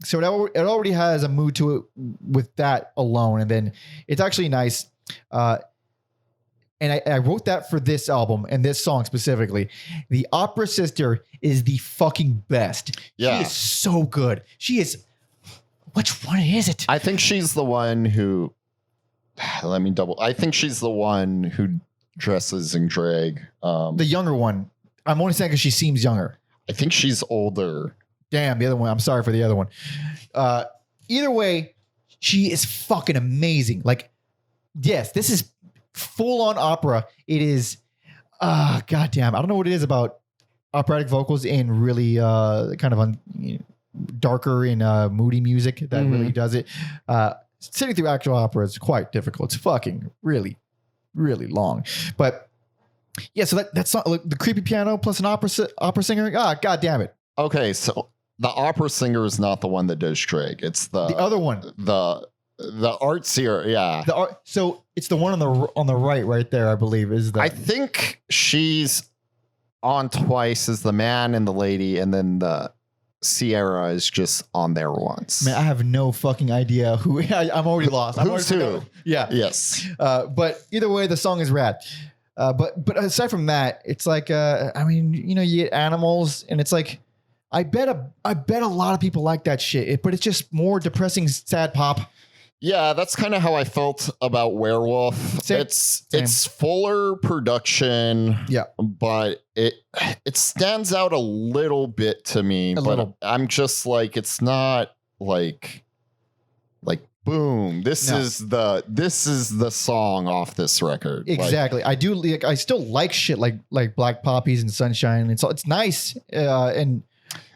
So it already has a mood to it with that alone, and then it's actually nice. And I wrote that for this album and this song specifically. The Opera Sister is the fucking best. Yeah. She is so good. She is. Which one is it? I think she's the one who. I think she's the one who dresses in drag. The younger one. I'm only saying because she seems younger. I think she's older. Damn, the other one. I'm sorry for the other one. Either way, she is fucking amazing. Like, yes, this is full on opera. It is goddamn. I don't know what it is about operatic vocals and really kind of darker and moody music that really does it. Sitting through actual opera is quite difficult. It's fucking really, really long. But yeah, so that's not like the creepy piano plus an opera singer. God damn it. Okay, so the opera singer is not the one that does drag. It's the other one. The artsier, yeah. So it's the one on the right there, I believe, is the. I think she's on twice as the man and the lady, and then the Sierra is just on there once. Man, I have no fucking idea who. I'm already lost. Who's who? Yeah. Yes. But either way, the song is rad. But aside from that, it's like I mean, you get animals, and it's like I bet a lot of people like that shit. But it's just more depressing, sad pop. Yeah, that's kind of how I felt about Werewolf. Same. It's fuller production, but it stands out a little bit to me. But I'm just like, it's not like boom. This is the song off this record. Exactly. I still like shit like Black Poppies and Sunshine. It's nice and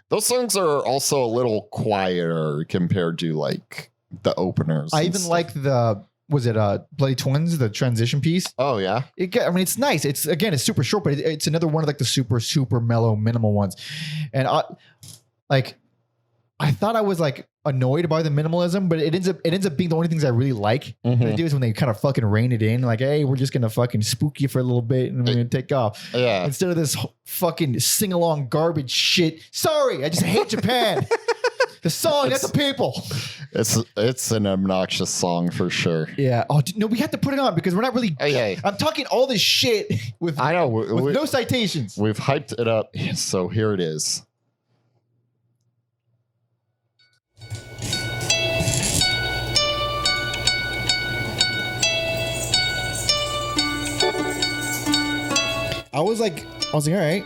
those songs are also a little quieter compared to like the openers. I even like Bloody Twins, the transition piece. Oh yeah. It's nice. It's super short, but it's another one of like the super, super mellow, minimal ones. And I thought I was like annoyed by the minimalism, but it ends up being the only things I really like. They do is when they kind of fucking rein it in, like, hey, we're just gonna fucking spook you for a little bit and we're gonna take off. Yeah. Instead of this fucking sing along garbage shit. Sorry, I just hate Japan. The song, not the people. It's an obnoxious song for sure. Yeah. Oh no, we have to put it on because we're not really. Hey. I'm talking all this shit with no citations. We've hyped it up, so here it is. I was like, all right.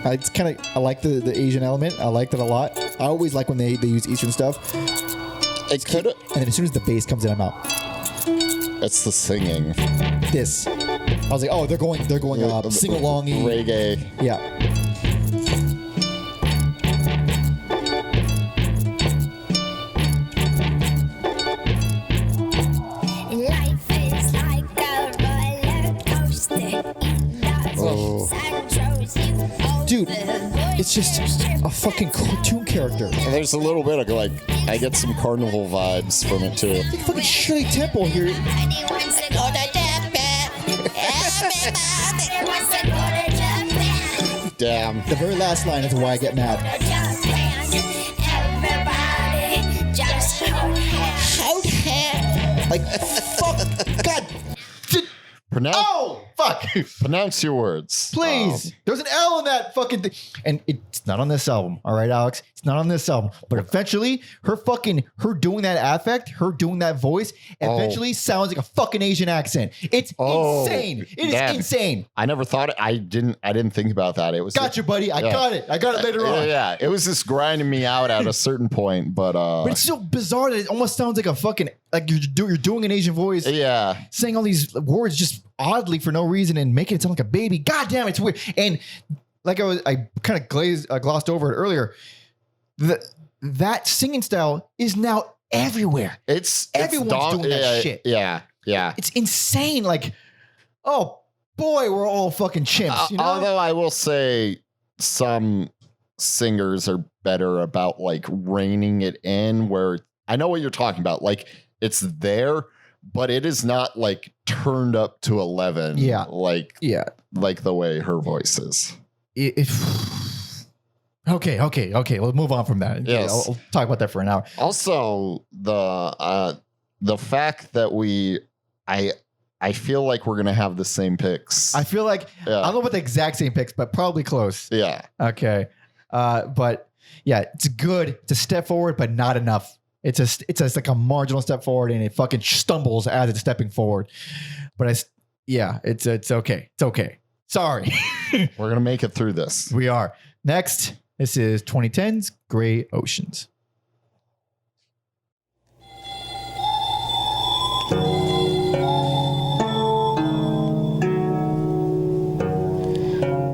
It's kind of, I like the Asian element. I liked it a lot. I always like when they use Eastern stuff. It could. And then as soon as the bass comes in, I'm out. It's the singing. This. I was like, oh, they're going sing-along-y. Reggae. Yeah. Life is like a roller coaster. Oh. Dude, it's just a fucking cartoon character. There's a little bit of like, I get some carnival vibes from it too. Like fucking Shirley Temple here. Damn. The very last line is why I get mad. Like, fuck. God. Pronounce, Oh, fuck. pronounce your words. Please. There's an L in that fucking thing. And it's not on this album. All right, Alex? It's not on this album. But eventually, her doing that affect, her doing that voice, eventually sounds like a fucking Asian accent. It's insane. It is insane. I never thought it. I didn't think about that. It was Gotcha, buddy. I got it. I got it later on. Yeah, it was just grinding me out at a certain point, but But it's so bizarre that it almost sounds like a fucking like you're doing an Asian voice, yeah. saying all these words just oddly for no reason and making it sound like a baby. God damn, it's weird. And like I kind of glossed over it earlier. That singing style is now everywhere. Everyone's doing that shit. Yeah. It's insane. Like, oh boy, we're all fucking chimps. You know? Although I will say some singers are better about like reining it in, where I know what you're talking about. Like it's there, but it is not like turned up to 11. Yeah. Like the way her voice is. Okay. Let's move on from that. Yes. I'll talk about that for an hour. Also, the fact that I feel like we're gonna have the same picks. I feel like I don't know about the exact same picks, but probably close. Yeah. Okay. But yeah, it's good. It's a step forward, but not enough. It's like a marginal step forward, and it fucking stumbles as it's stepping forward. But it's okay. It's okay. Sorry. We're gonna make it through this. We are. Next, this is 2010's Gray Oceans.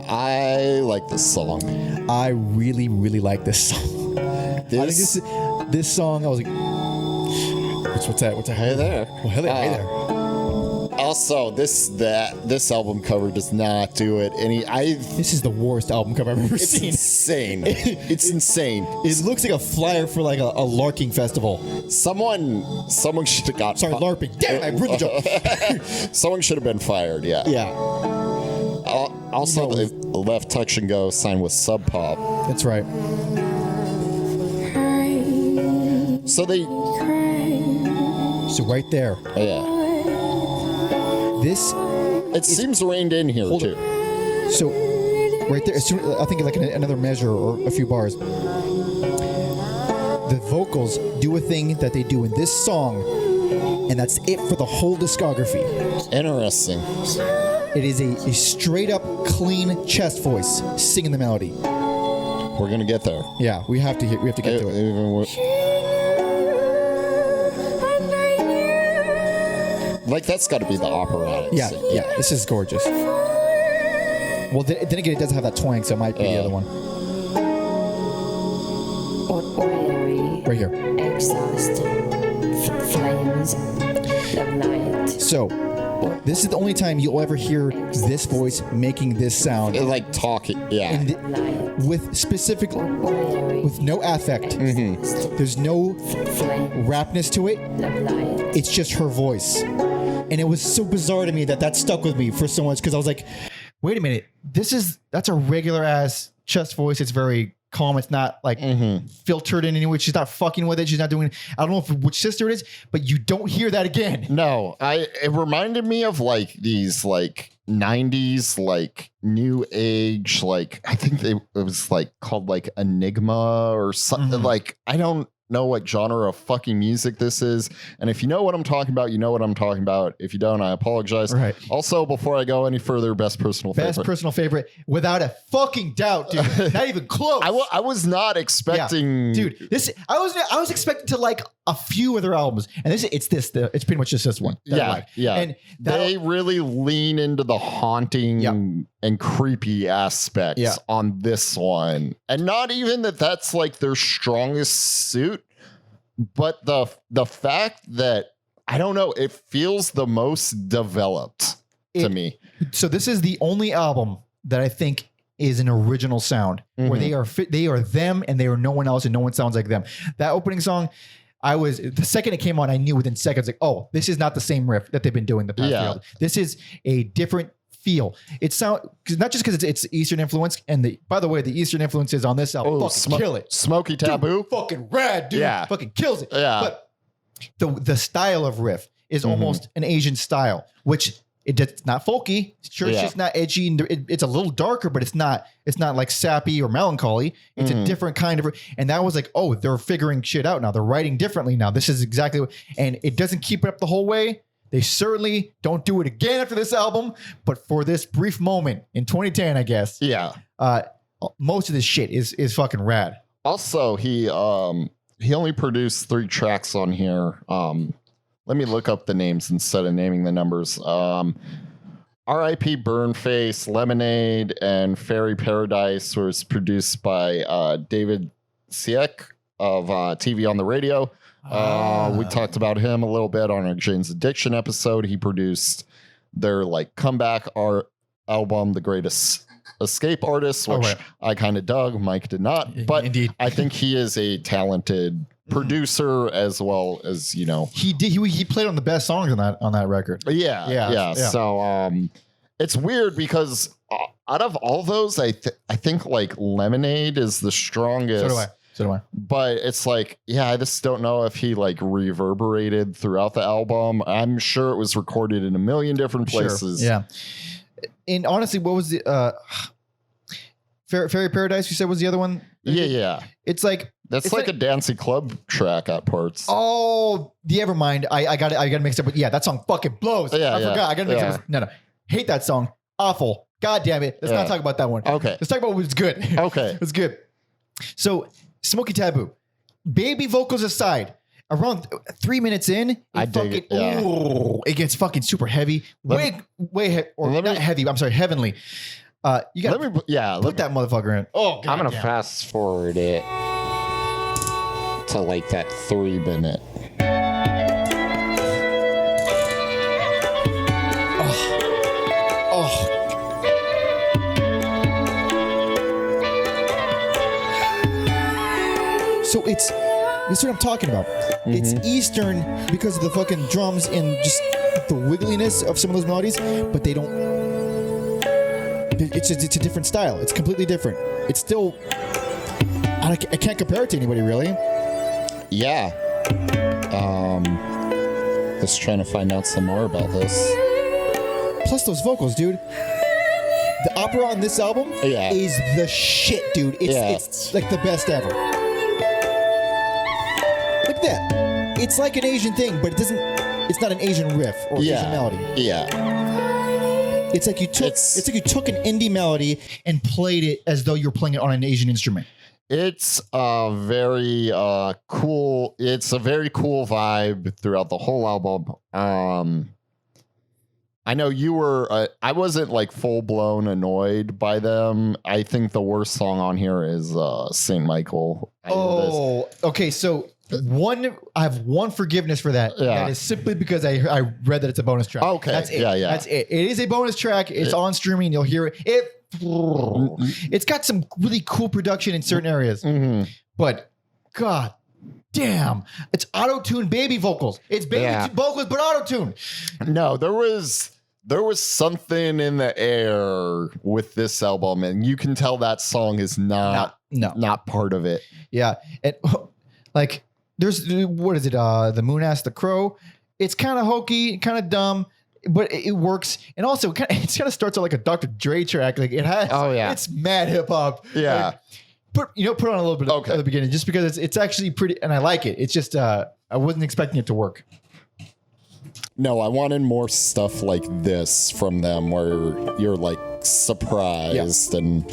I like this song. I really, really like this song. I think this song, I was like, what's that? Hey there. Well, hey there. Also, this album cover does not do it This is the worst album cover I've ever it's seen. insane. It's insane. It looks like a flyer for like a larking festival. Someone should have got LARPing. Damn, I ruined the joke. Someone should have been fired. Yeah. Yeah. Also, they left Touch and Go signed with Sub Pop. That's right. So right there. Yeah. It seems reined in here too. So right there, as soon, I think like another measure or a few bars. The vocals do a thing that they do in this song, and that's it for the whole discography. Interesting. It is a straight up clean chest voice singing the melody. We're gonna get there. Yeah, we have to get to it. Like that's got to be the operatic. Yeah, this is gorgeous. Well, then again, it doesn't have that twang, so it might be the other one. Right here. Exhausted flames of night. So, this is the only time you'll ever hear this voice making this sound. Like talking, yeah. With no affect. Mm-hmm. There's no rapness to it. It's just her voice. And it was so bizarre to me that stuck with me for so much, because I was like, wait a minute, that's a regular ass chest voice. It's very calm. It's not like filtered in any way. She's not fucking with it. She's not doing, I don't know which sister it is, but you don't hear that again. No, it reminded me of like these like 90s like new age, like I think it was like called like Enigma or something. Like I don't know what genre of fucking music this is. And if you know what I'm talking about, you know what I'm talking about. If you don't, I apologize. Right. Also, before I go any further, best personal favorite. Without a fucking doubt, dude. Not even close. I was not expecting, dude. I was expecting to like a few of their albums, and it's pretty much just this one. Yeah. And they really lean into the haunting and creepy aspects on this one, and not even that's like their strongest suit, but the fact that I don't know, it feels the most developed to me. So this is the only album that I think is an original sound where they are them and they are no one else and no one sounds like them. That opening song, the second it came on, I knew within seconds, like, oh, this is not the same riff that they've been doing the past few albums. This is a different feel. It's not just because it's Eastern influence, and by the way, the Eastern influences on this album kill it. Smoky Taboo, dude, fucking rad, dude. Yeah. Fucking kills it. Yeah. But the style of riff is almost an Asian style, which it's not folky. Sure, it's just not edgy, and it's a little darker, but it's not like sappy or melancholy. It's a different kind of, and that was like, oh, they're figuring shit out now. They're writing differently now. This is exactly what, and it doesn't keep it up the whole way. They certainly don't do it again after this album, but for this brief moment in 2010, I guess. Yeah. Most of this shit is fucking rad. Also, he only produced 3 tracks on here. Let me look up the names instead of naming the numbers. R.I.P. Burnface, Lemonade, and Fairy Paradise was produced by David Sieck of TV on the Radio. We talked about him a little bit on our Jane's Addiction episode. He produced their like comeback album, The Greatest Escape Artist, which I kind of dug. Mike did not, but indeed, I think he is a talented producer as well as, you know, he played on the best songs on that record. Yeah. So it's weird because out of all those, I think like Lemonade is the strongest. So do I. But it's like, I just don't know if he like reverberated throughout the album. I'm sure it was recorded in a million different places. Sure. Yeah. And honestly, what was the Fairy Paradise you said was the other one? Yeah. It's like that's like a dancey club track at parts. Oh, never mind. I got it mixed up with that song fucking blows. I forgot. I got to mix it up. No. Hate that song. Awful. God damn it. Let's not talk about that one. Okay. Let's talk about what's good. Okay. It's good. So Smoky Taboo. Baby vocals aside, around 3 minutes in, it gets fucking super heavy. Not heavy. I'm sorry, heavenly. You got put that motherfucker in. Oh, I'm gonna fast forward it to like that 3 minute. So this is what I'm talking about. It's Eastern because of the fucking drums and just the wiggliness of some of those melodies, but they don't. It's a different style. It's completely different. It's still. I can't compare it to anybody really. Yeah. Just trying to find out some more about this. Plus those vocals, dude. The opera on this album is the shit, dude. It's like the best ever. Look at that. It's like an Asian thing, but it's not an Asian riff or Asian melody. Yeah. It's like you took an indie melody and played it as though you're playing it on an Asian instrument. It's a very cool. It's a very cool vibe throughout the whole album. I know you were. I wasn't like full blown annoyed by them. I think the worst song on here is Saint Michael. Okay. So I have one forgiveness for that. Yeah. That is simply because I read that it's a bonus track. Okay. That's it. Yeah. That's it. It is a bonus track. It's on streaming. You'll hear it. It's got some really cool production in certain areas, but God damn, it's auto-tune baby vocals. It's baby vocals, but auto-tune. No, there was something in the air with this album, and you can tell that song is not part of it. Yeah, and like there's what is it? The Moon Asked the Crow. It's kind of hokey, kind of dumb, but it works. And also, it kind of starts out like a Dr. Dre track. Like it has. Oh yeah, it's mad hip hop. Yeah. Like, put on a little bit Okay. at the beginning, just because it's actually pretty, and I like it. It's just I wasn't expecting it to work. No, I wanted more stuff like this from them where you're like surprised and.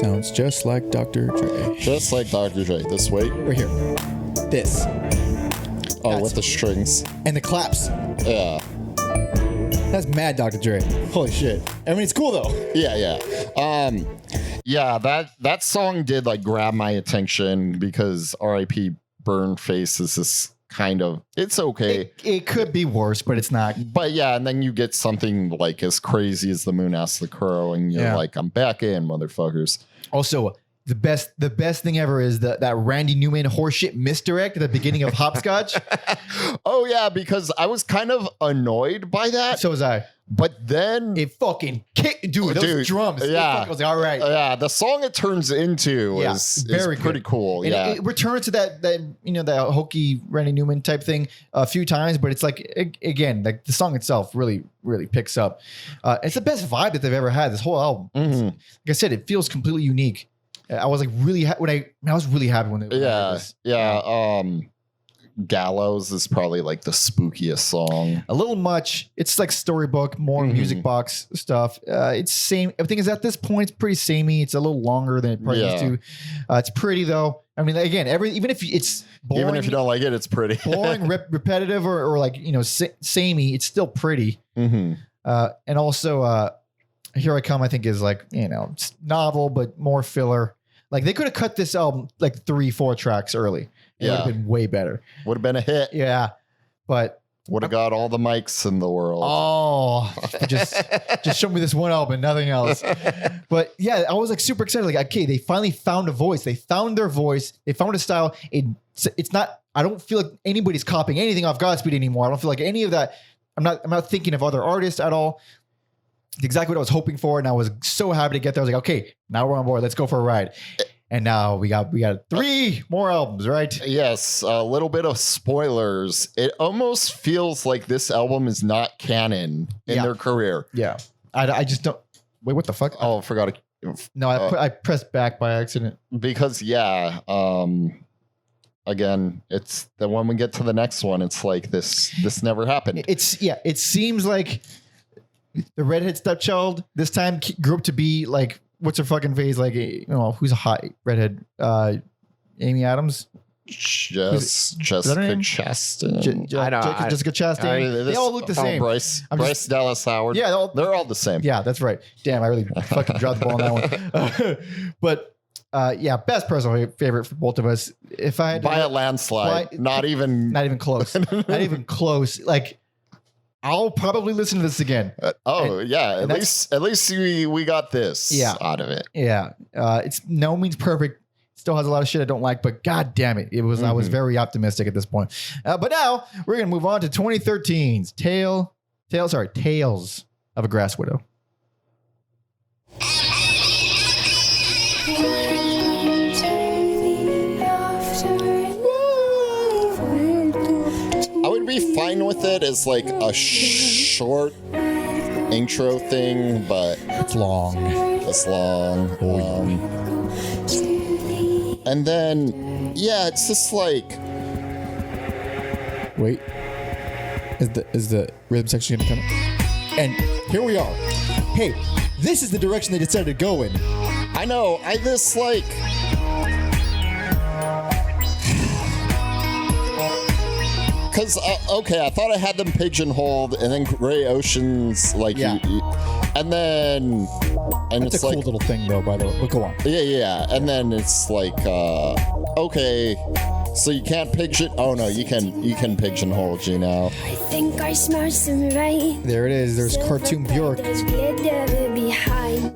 Sounds just like Dr. Dre. Just like Dr. Dre. This way. Right here. This. Oh, with the strings. And the claps. Yeah. That's mad Dr. Dre. Holy shit. I mean, it's cool though. Yeah. Yeah, that song did like grab my attention because R.I.P. Burn Face is this kind of, it's okay. It could be worse, but it's not. But yeah, and then you get something like as crazy as The Moon Asked the Crow, and you're like, I'm back in, motherfuckers. Also, the best thing ever is that Randy Newman horseshit misdirect at the beginning of Hopscotch. Oh yeah, because I was kind of annoyed by that. So was I. But then It fucking kicked, dude. Those drums. Yeah, I was like, all right. Yeah, the song it turns into is pretty cool. And yeah, it returns to that hokey Randy Newman type thing a few times, but it's like again, like the song itself really picks up. It's the best vibe that they've ever had. This whole album. Like I said, it feels completely unique. I was like really I was really happy when they did this. Gallows is probably like the spookiest song. A little much. It's like storybook, more music box stuff. It's same. Everything is at this point. It's pretty samey. It's a little longer than it probably used to. It's pretty though. I mean, again, even if it's boring, Even if you don't like it, it's pretty. boring, repetitive, or like samey, it's still pretty. And also, Here I Come, I think is like it's novel but more filler. Like they could have cut this album like 3-4 tracks early. It would have been way better. Would have been a hit. Yeah, but would have got all the mics in the world. Oh, just show me this one album, nothing else. But yeah, I was like super excited. Like, okay, they finally found a voice. They found their voice. They found a style. It's not. I don't feel like anybody's copying anything off Godspeed anymore. I don't feel like any of that. I'm not thinking of other artists at all. It's exactly what I was hoping for, and I was so happy to get there. I was like, okay, now we're on board. Let's go for a ride. And now we got 3 more albums, right? Yes, a little bit of spoilers. It almost feels like this album is not canon in their career. Yeah, I just don't. Wait, what the fuck? Oh, I forgot. No, I pressed back by accident. Because again, it's that when we get to the next one, it's like this never happened. It seems like the redhead stepchild this time grew up to be like. What's her fucking face? Like, who's a hot redhead? Amy Adams? Jessica Chastain. Jessica Chastain. They all look the same. Bryce Dallas Howard. Yeah, they're all the same. Yeah, that's right. Damn, I really fucking dropped the ball on that one. But best personal favorite for both of us. If I had by a landslide, not even close. Not even close. Like, I'll probably listen to this again. At least we got this out of it. Yeah. It's no means perfect. Still has a lot of shit I don't like, but god damn it. I was very optimistic at this point. But now we're going to move on to 2013's Tales of a Grass Widow. I would be fine with it as like a short intro thing, but it's long. And then, it's just like. Wait, is the rhythm section gonna come? And here we are. Hey, this is the direction they decided to go in. I know. I just like. Because, I thought I had them pigeonholed, and then Gray Ocean's, and then... And that's it's a cool little thing, though, by the way. But go on. Yeah. And then it's like, okay, so you can't pigeon... Oh, no, you can pigeonhole G now. I think I smell some rain. There it is. There's Cartoon Bjork.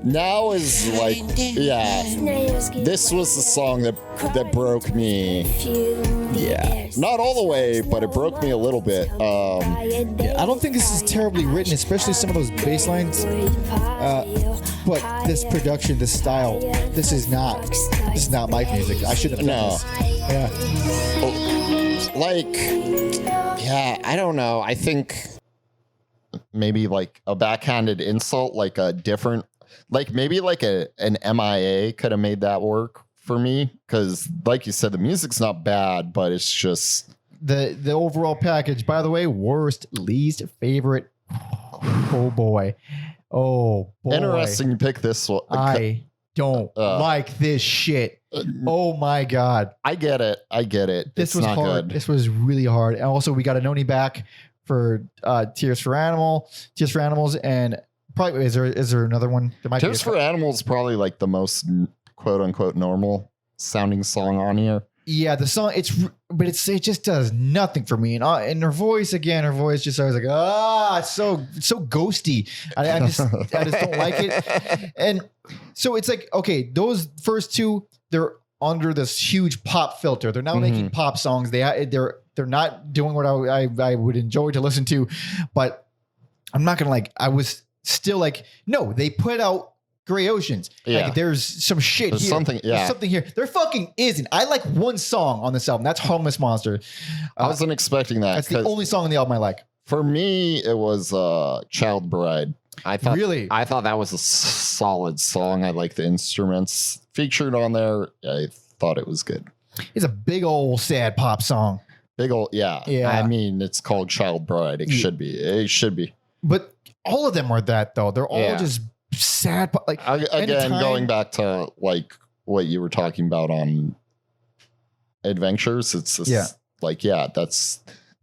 Now is like, this was the song that broke me. Yeah. Not all the way, but it broke me a little bit. Yeah, I don't think this is terribly written, especially some of those bass lines. But this production, this style, this is not my music. I shouldn't have done this. Yeah. Like, yeah, I don't know. I think maybe like a backhanded insult, like a different, like maybe like an MIA could have made that work for me. Because like you said, the music's not bad, but it's just the overall package. By the way, worst, least favorite. Oh boy. Interesting you pick this one. I don't like this shit. Oh my God. I get it. This it's was not hard. good. This was really hard. And also we got a Noni back for Tears for Animals, and probably is there another one? There might Tears be for Animals probably like the most quote unquote normal sounding song on here. Yeah, the song it just does nothing for me. And her voice just I was like, it's so ghosty. I just don't like it. And so it's like, okay, those first two, they're under this huge pop filter. They're now making pop songs. They're not doing what I would enjoy to listen to, but I'm not gonna I was still like, no, they put out Gray Oceans. Yeah. Like there's some shit There's here. something, yeah. There's something here. There fucking isn't. I like one song on this album. That's Homeless Monster. I wasn't expecting that. That's the only song on the album I like. For me, it was Child Bride. I thought that was a solid song. I like the instruments featured on there. I thought it was good. It's a big old sad pop song. Big old, yeah. I mean, it's called Child Bride. It should be. But all of them are that though. They're all just sad. Like again, going back to like what you were talking about on Adventures, it's just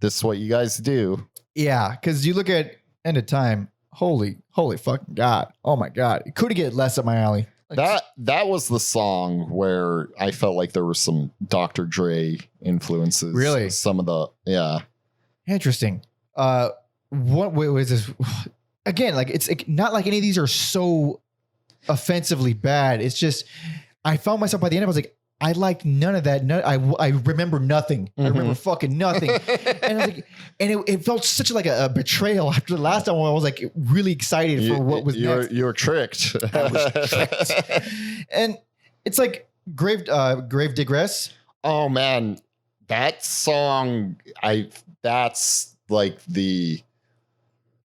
this is what you guys do. Yeah, because you look at End of Time. Holy fucking God. Oh my God. It couldn't get less up my alley. Like, that was the song where I felt like there were some Dr. Dre influences. Really? Some of the Interesting. What was this? Again, like it's not like any of these are so offensively bad. It's just I found myself by the end. I was like, I liked none of that. I remember nothing. I remember fucking nothing. And I was like, and it felt such like a betrayal after the last time. I was like really excited for what was next. You were tricked. I was tricked. And it's like Grave Digress. Oh man, that song. That's like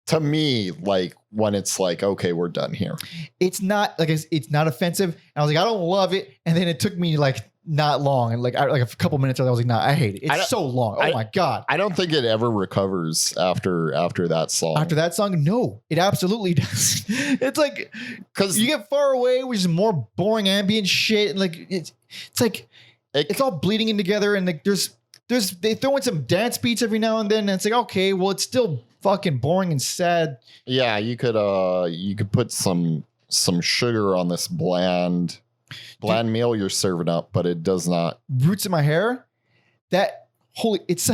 to me, like when it's like, okay, we're done here. It's not like it's not offensive. And I was like, I don't love it. And then it took me like not long, and like a couple minutes. I was like, nah, I hate it. It's so long. Oh my God. I don't think it ever recovers after that song. After that song, no, it absolutely does. It's like because you get Far Away, which is more boring ambient shit, and like it's like it's all bleeding in together, and like there's they throw in some dance beats every now and then, and it's like, okay, well, it's still fucking boring and sad. Yeah, you could put some sugar on this bland meal you're serving up, but it does not. Roots in My Hair, it's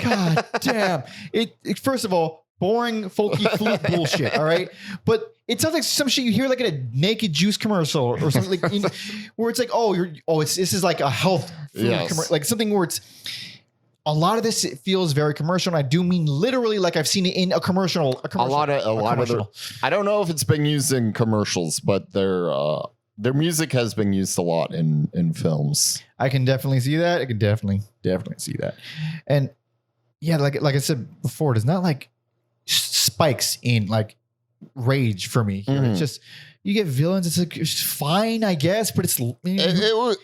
God damn it. First of all, boring folky flute bullshit. All right, but it sounds like some shit you hear like in a Naked Juice commercial or something like where it's like, this is like a health food commercial, like something where it's. A lot of this feels very commercial, and I do mean literally like I've seen it in a commercial. A lot of I don't know if it's been used in commercials, but their music has been used a lot in films. I can definitely see that. I can definitely see that. And yeah, like I said before, it is not like spikes in like rage for me here. It's just you get villains. It's like it's fine, I guess, but it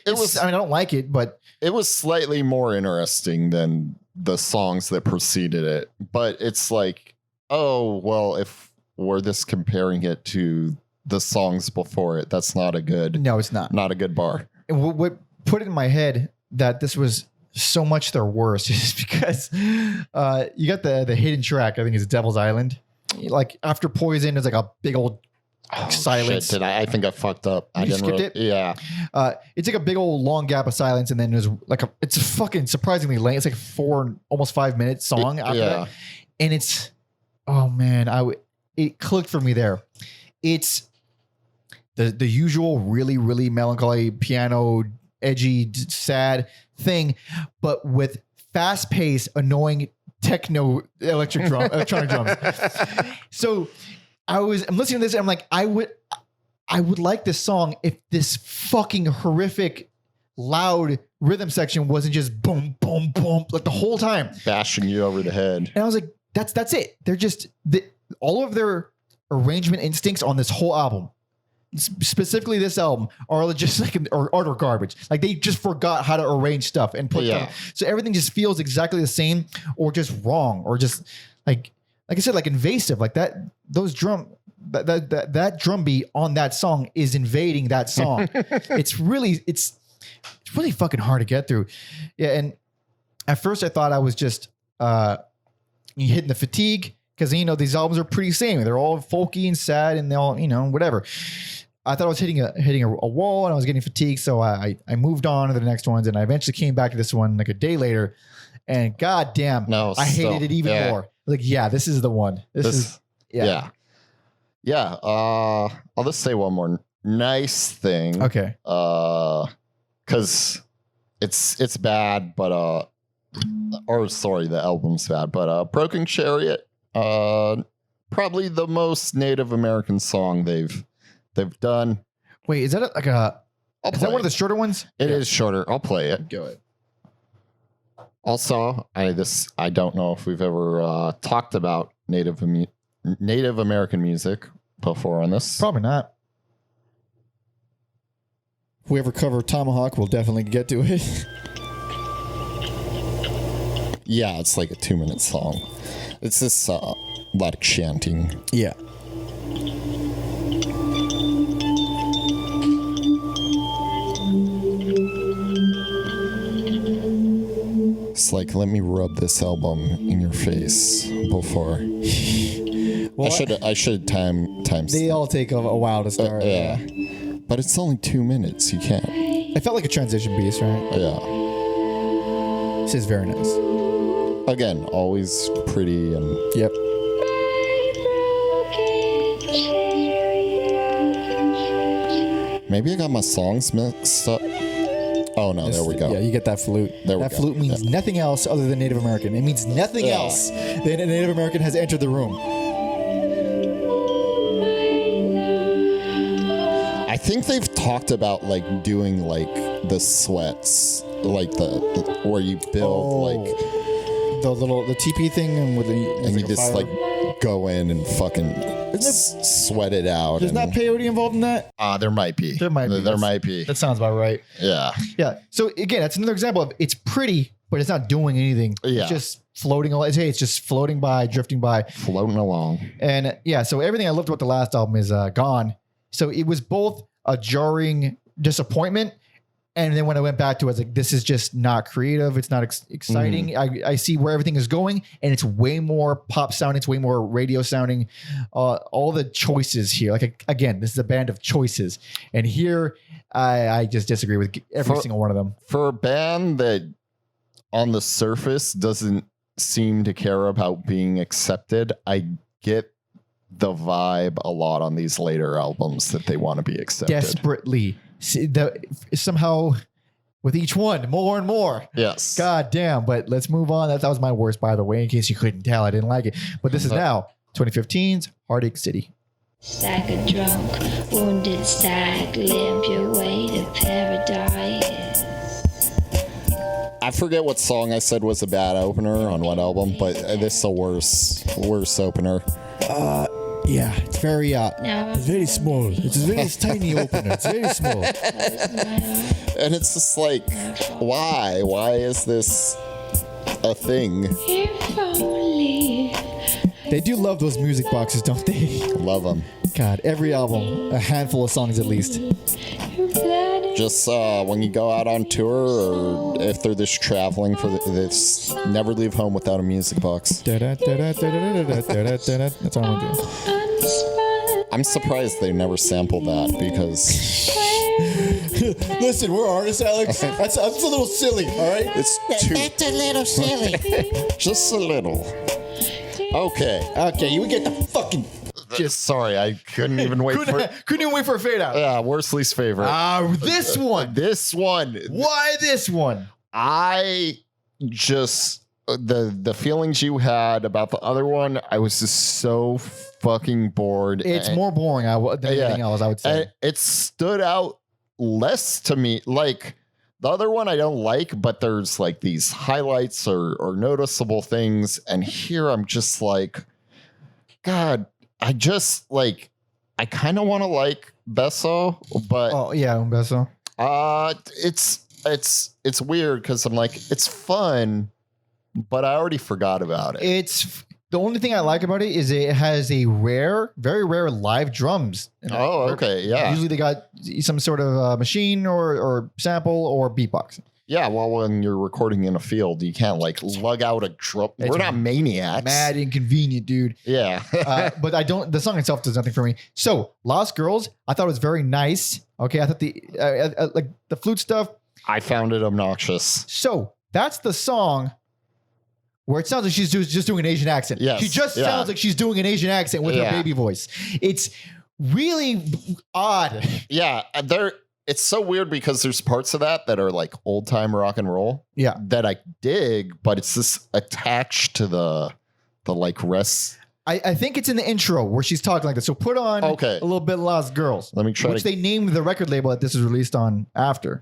was. I mean, I don't like it, but it was slightly more interesting than the songs that preceded it. But it's like, oh well, if we're this comparing it to the songs before it, that's not a good. No, it's not. Not a good bar. And what put it in my head that this was so much their worst is because you got the hidden track. I think it's Devil's Island. Like after Poison, it's like a big old silence. Shit, I think I fucked up. I didn't skipped it. Yeah. It's like a big old long gap of silence, and then there's like it's a fucking surprisingly late. It's like almost 5 minute song after that, and it's it clicked for me there. It's the usual really really melancholy piano edgy, sad thing, but with fast-paced, annoying techno electronic drums. So I'm listening to this and I'm like, I would like this song if this fucking horrific loud rhythm section wasn't just boom, boom, boom like the whole time, bashing you over the head. And I was like, that's it. They're just all of their arrangement instincts on this whole album, specifically this album, are just like utter garbage. Like they just forgot how to arrange stuff and put them. So everything just feels exactly the same, or just wrong, or just like I said, like invasive. Like that drum beat on that song is invading that song. It's really fucking hard to get through. Yeah, and at first I thought I was just hitting the fatigue, because these albums are pretty samey. They're all folky and sad, and they all whatever. I thought I was hitting a wall, and I was getting fatigued, so I moved on to the next ones, and I eventually came back to this one like a day later, and goddamn, I hated it even more. Like, yeah, this is the one. This is. I'll just say one more nice thing. Okay. Because it's bad, but the album's bad, but Broken Chariot, probably the most Native American song they've done. Wait, is that is that one of the shorter ones? It is shorter. I'll play it. Go ahead. Also, I don't know if we've ever talked about Native American music before on this. Probably not. If we ever cover Tomahawk, we'll definitely get to it. Yeah, it's like a 2-minute song. It's this lot of chanting. Yeah. It's like, let me rub this album in your face before. Well, I should time. They all take a while to start. Yeah. But it's only 2 minutes. You can't. It felt like a transition piece, right? Yeah. This is very nice. Again, always pretty and. Yep. Maybe I got my songs mixed up. Oh no, there we go. Yeah, you get that flute. That flute means nothing else other than Native American. It means nothing else than a Native American has entered the room. I think they've talked about like doing like the sweats, like the where you build like the TP thing, and you just like go in and fucking sweat it out. There's not peyote involved in that? There might be. There might be. That sounds about right. Yeah. Yeah. So again, that's another example of it's pretty, but it's not doing anything. Yeah. It's just floating. It's just floating by, drifting by. Floating along. And yeah, so everything I loved about the last album is gone. So it was both a jarring disappointment, and then when I went back to it, I was like, this is just not creative. It's not exciting. Mm-hmm. I see where everything is going, and it's way more pop sounding. It's way more radio sounding. All the choices here, like again, this is a band of choices, and here I just disagree with every single one of them. For a band that on the surface doesn't seem to care about being accepted, I get the vibe a lot on these later albums that they want to be accepted. Desperately. Somehow with each one more and more. Yes. God damn. But let's move on. That was my worst, by the way, in case you couldn't tell. I didn't like it. But this is now 2015's Heartache City. Like a drunk, wounded stag, limp your way to paradise. I forget what song I said was a bad opener on what album, but this is a worse opener. Yeah, it's very small. It's a very tiny opener. It's very small. And it's just like, why? Why is this a thing? If only. They do love those music boxes, don't they? Love them. God, every album, a handful of songs at least. Just when you go out on tour, or if they're just traveling for this, never leave home without a music box. That's all I'm gonna do. I'm surprised they never sampled that, because listen, we're artists, Alex. That's a little silly, all right? It's a little silly. Just a little. Okay, you would get the fucking sorry, I couldn't even wait couldn't even wait for a fade out. Yeah, worst least favorite. This one. This one. Why this one? I just the feelings you had about the other one, I was just so fucking bored. It's more boring than anything else, I would say. And it stood out less to me. Like the other one I don't like, but there's like these highlights or noticeable things. And here I'm just like, God, I kind of want to like Besso, but Besso. It's weird because I'm like, it's fun, but I already forgot about it. It's the only thing I like about it is it has a very rare live drums. Oh, okay, yeah. Usually they got some sort of machine or sample or beatbox. Yeah, well, when you're recording in a field, you can't like lug out a drum. We're not maniacs. Mad inconvenient, dude. Yeah. But the song itself does nothing for me. So Lost Girls, I thought it was very nice. Okay, I thought the the flute stuff. I found it obnoxious. So that's the song where it sounds like she's just doing an Asian accent. Yes, she just sounds like she's doing an Asian accent with her baby voice. It's really odd. Yeah, it's so weird because there's parts of that are like old time rock and roll. Yeah, that I dig, but it's just attached to the like rest. I think it's in the intro where she's talking like this. So put on a little bit of Lost Girls. Let me try. Which they named the record label that this is released on after.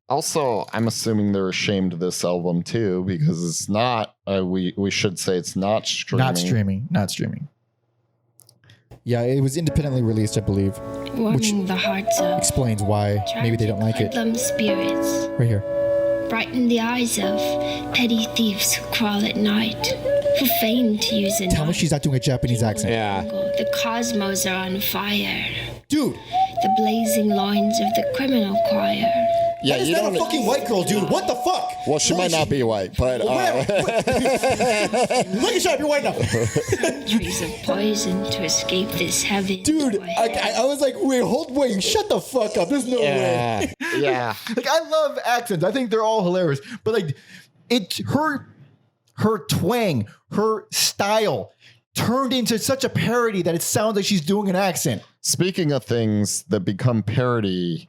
Also, I'm assuming they're ashamed of this album too because it's not. We should say it's not streaming. Not streaming. Yeah, it was independently released, I believe. Warming the hearts of explains why maybe they don't like it. Spirits. Right here. Brighten the eyes of petty thieves who crawl at night, who feign to use a Tell me she's not doing a Japanese accent. Yeah. The cosmos are on fire. Dude. The blazing loins of the criminal choir. Yeah, that is not a fucking white girl, dude. What the fuck? Well, she might not be white, but look at shot, you're white enough. Trees of poison to escape this heavy. Dude, I was like, wait, shut the fuck up. There's no way. Yeah. Like I love accents. I think they're all hilarious. But like her twang, her style turned into such a parody that it sounds like she's doing an accent. Speaking of things that become parody,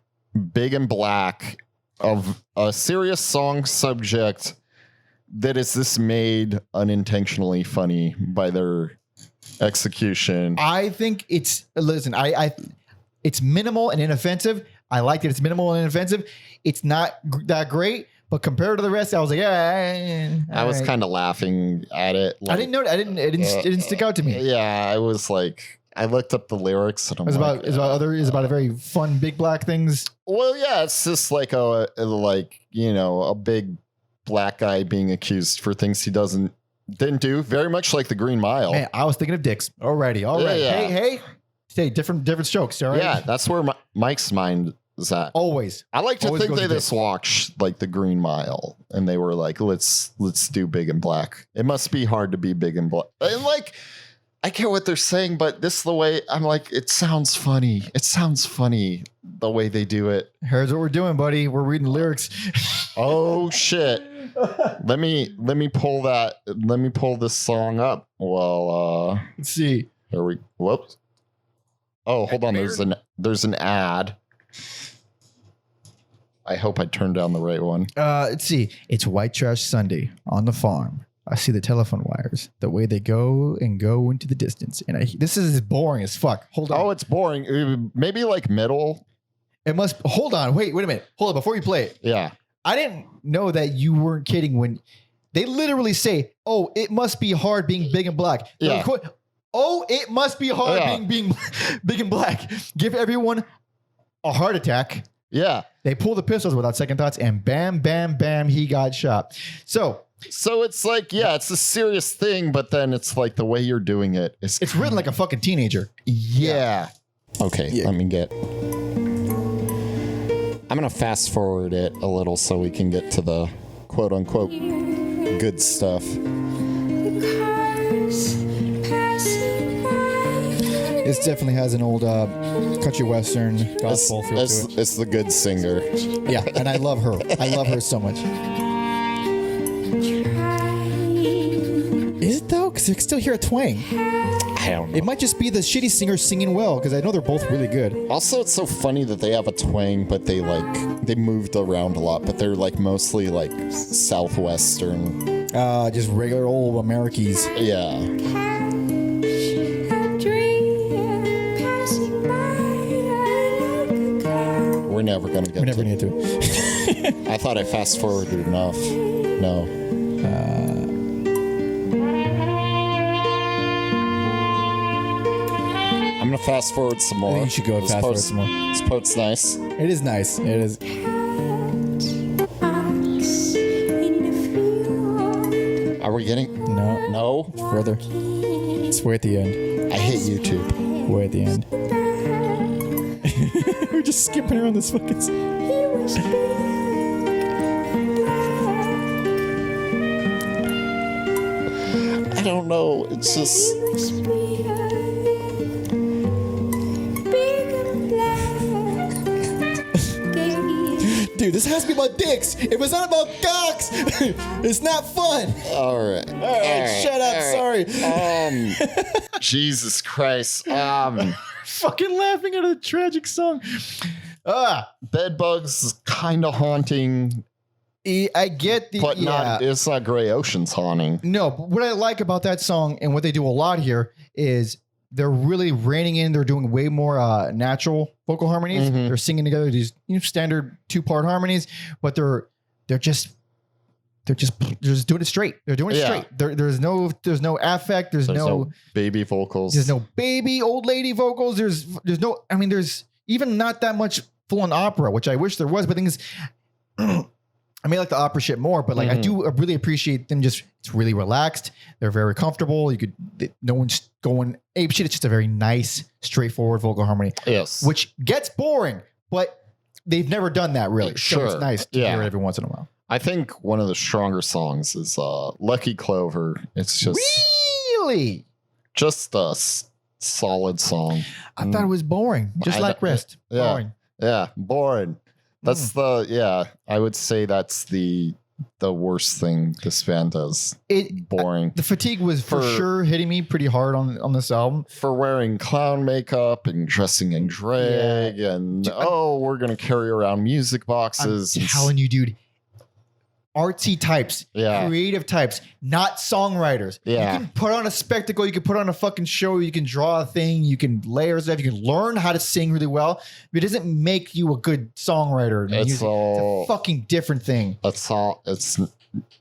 Big and Black of a serious song subject that is this made unintentionally funny by their execution. I think it's it's minimal and inoffensive. I like that it's minimal and inoffensive. It's not that great, but compared to the rest, I was like, I was kind of laughing at it. Like, I didn't know it didn't stick out to me. Yeah, I was like, I looked up the lyrics and it's about a very fun big black things. Well, yeah, it's just like a big black guy being accused for things he didn't do. Very much like the Green Mile. Man, I was thinking of dicks already. Yeah. Hey, different strokes. All right. Yeah, that's where Mike's mind is at. Always. I like to think they just watched like the Green Mile and they were like, let's do Big and Black. It must be hard to be big and black. And like, I get what they're saying, but this is the way I'm like, it sounds funny. It sounds funny the way they do it. Here's what we're doing, buddy. We're reading lyrics. Oh shit. Let me pull that. Let me pull this song up. Well, let's see. Whoops. Oh, hold on. There's an ad. I hope I turned down the right one. Let's see. It's White Trash Sunday on the farm. I see the telephone wires, the way they go into the distance. And this is boring as fuck. Hold on. Oh, it's boring. Maybe like middle. It must. Hold on. Wait a minute. Hold on. Before you play it. Yeah. I didn't know that you weren't kidding when they literally say, oh, it must be hard being big and black. Yeah. Oh, it must be hard being big and black. Give everyone a heart attack. Yeah. They pull the pistols without second thoughts and bam, bam, bam, he got shot. So it's like, it's a serious thing, but then it's like the way you're doing it. It's written like a fucking teenager. Yeah. Okay, let me get... I'm going to fast forward it a little so we can get to the quote unquote good stuff. This definitely has an old country western gospel feel to it. It's the good singer. Yeah, and I love her. I love her so much. Is it though? Because I can still hear a twang. I don't know. It might just be the shitty singer singing well, because I know they're both really good. Also, it's so funny that they have a twang, but they moved around a lot, but they're like mostly like southwestern. Just regular old Americans. Yeah. We're never gonna get. We never need to. I thought I fast forwarded enough. No. I'm gonna fast forward some more. I think you should go fast forward some more. This part's nice. It is nice. It is. Are we getting? No. No. Further. It's way at the end. I hate YouTube. Way at the end. We're just skipping around this fucking. I don't know. It's just. Dude, this has to be about dicks. If it's not about cocks, it's not fun. All right. All right, shut up. Sorry. Jesus Christ. Fucking laughing at a tragic song. Bedbugs is kind of haunting, I get the, but not. It's not Gray Ocean's haunting. No, but what I like about that song and what they do a lot here is they're really reining in. They're doing way more natural vocal harmonies. Mhm. They're singing together these standard 2-part harmonies, but they're just doing it straight. They're doing it Yeah. straight. There's no affect. There's no baby vocals. There's no baby old lady vocals. There's no. I mean, there's even not that much full on opera, which I wish there was. But the thing is, I may like the opera shit more, but like I do really appreciate them. Just it's really relaxed. They're very comfortable. No one's going ape shit. It's just a very nice, straightforward vocal harmony. Yes. Which gets boring, but they've never done that really. Sure. So it's nice to hear it every once in a while. I think one of the stronger songs is Lucky Clover. It's just Really? just a solid song. I thought it was boring. Just like Rest. Yeah. Boring. Yeah, boring. That's I would say that's the worst thing this band does. Boring. The fatigue was for sure hitting me pretty hard on this album. For wearing clown makeup and dressing in drag and we're gonna carry around music boxes. I'm telling you, dude. Artsy types, creative types, not songwriters. Yeah. You can put on a spectacle, you can put on a fucking show, you can draw a thing, you can layer stuff, you can learn how to sing really well. But it doesn't make you a good songwriter. It's a fucking different thing. That's all. It's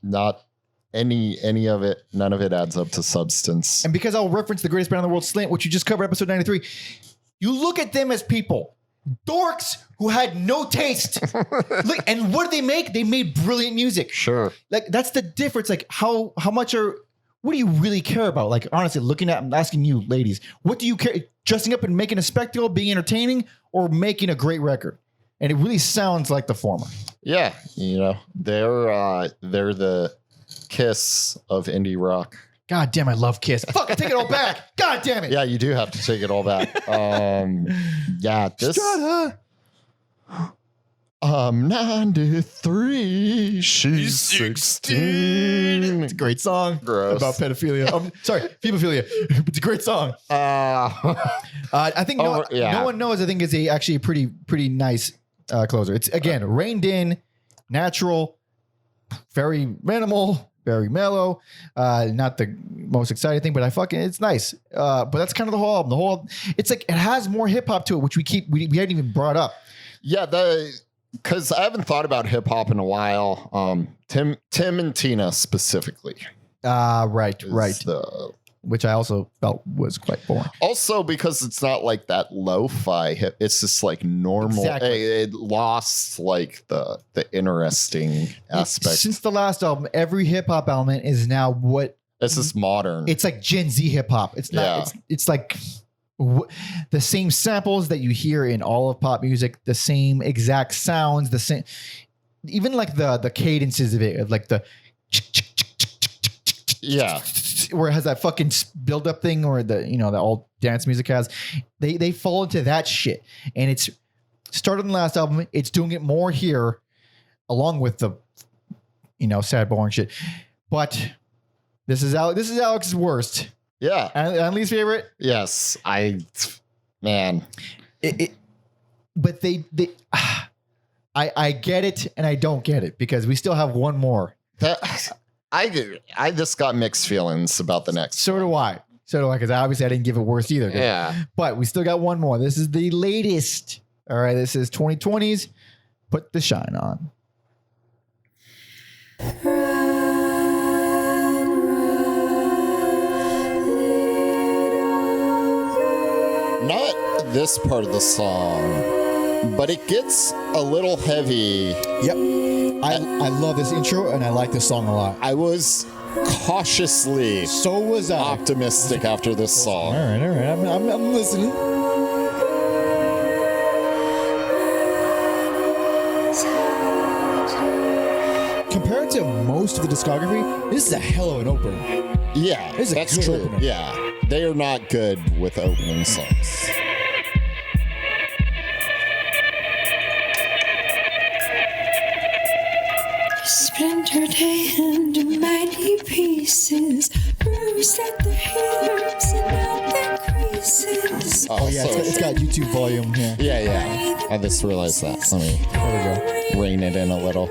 not any of it. None of it adds up to substance. And because I'll reference the greatest band in the world, Slant, which you just covered, episode 93, you look at them as people. Dorks who had no taste. Look, and what did they make? They made brilliant music. Sure. Like that's the difference. Like how much what do you really care about? Like honestly, I'm asking you ladies, what do you care? Dressing up and making a spectacle, being entertaining, or making a great record? And it really sounds like the former. Yeah. They're the Kiss of indie rock. God damn, I love Kiss. Fuck, I take it all back. God damn it. Yeah, you do have to take it all back. This Strata. 93, she's 16. It's a great song. Gross. About pedophilia. Sorry, femophilia. It's a great song. I think no one knows. I think it's actually a pretty nice closer. It's again reined in, natural, very minimal, very mellow. Not the most exciting thing, but it's nice. But that's kind of the whole album. It's like it has more hip hop to it, which we hadn't even brought up. Yeah, because I haven't thought about hip hop in a while. Tim and Tina specifically. Right. Which I also felt was quite boring. Also, because it's not like that lo-fi hip, it's just like normal. Exactly. It lost like the interesting aspect. Since the last album, every hip hop element is now what it's just modern. It's like Gen Z hip hop. It's not. It's like the same samples that you hear in all of pop music, the same exact sounds, the same, even like the cadences of it, of like the where it has that fucking build up thing, or the the old dance music has. They fall into that shit, and it's started in the last album. It's doing it more here, along with the sad boring shit, but This is Alex's worst. Yeah. And least favorite. Yes. Man. But I get it and I don't get it because we still have one more. I just got mixed feelings about the next. So do I. Because obviously I didn't give it worst either. Yeah. But we still got one more. This is the latest. All right. This is 2020's Put the Shine On. Not this part of the song, but it gets a little heavy. Yep. I love this intro and I like this song a lot. I was cautiously So was I. optimistic after this song. All right. I'm listening. Compared to most of the discography, this is a hell of an opener. Yeah, This is a that's good true. opener. Yeah, they are not good with opening songs. Splintered into mighty pieces, bruised at the hips and at the creases. Oh yeah, it's got YouTube volume. Yeah. Yeah. I just realized that. Let me There we go. rein it in a little.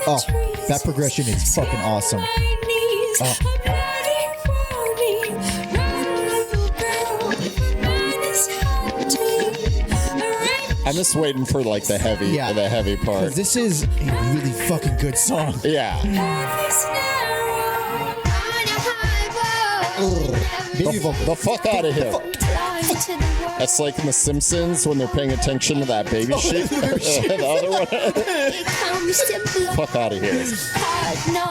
Oh, that progression is fucking awesome. I'm just waiting for like the heavy part. This is a really fucking good song. Yeah. Baby vocal. The fuck out of here. That's like in The Simpsons when they're paying attention to that baby sheep. The other one. Fuck out of here.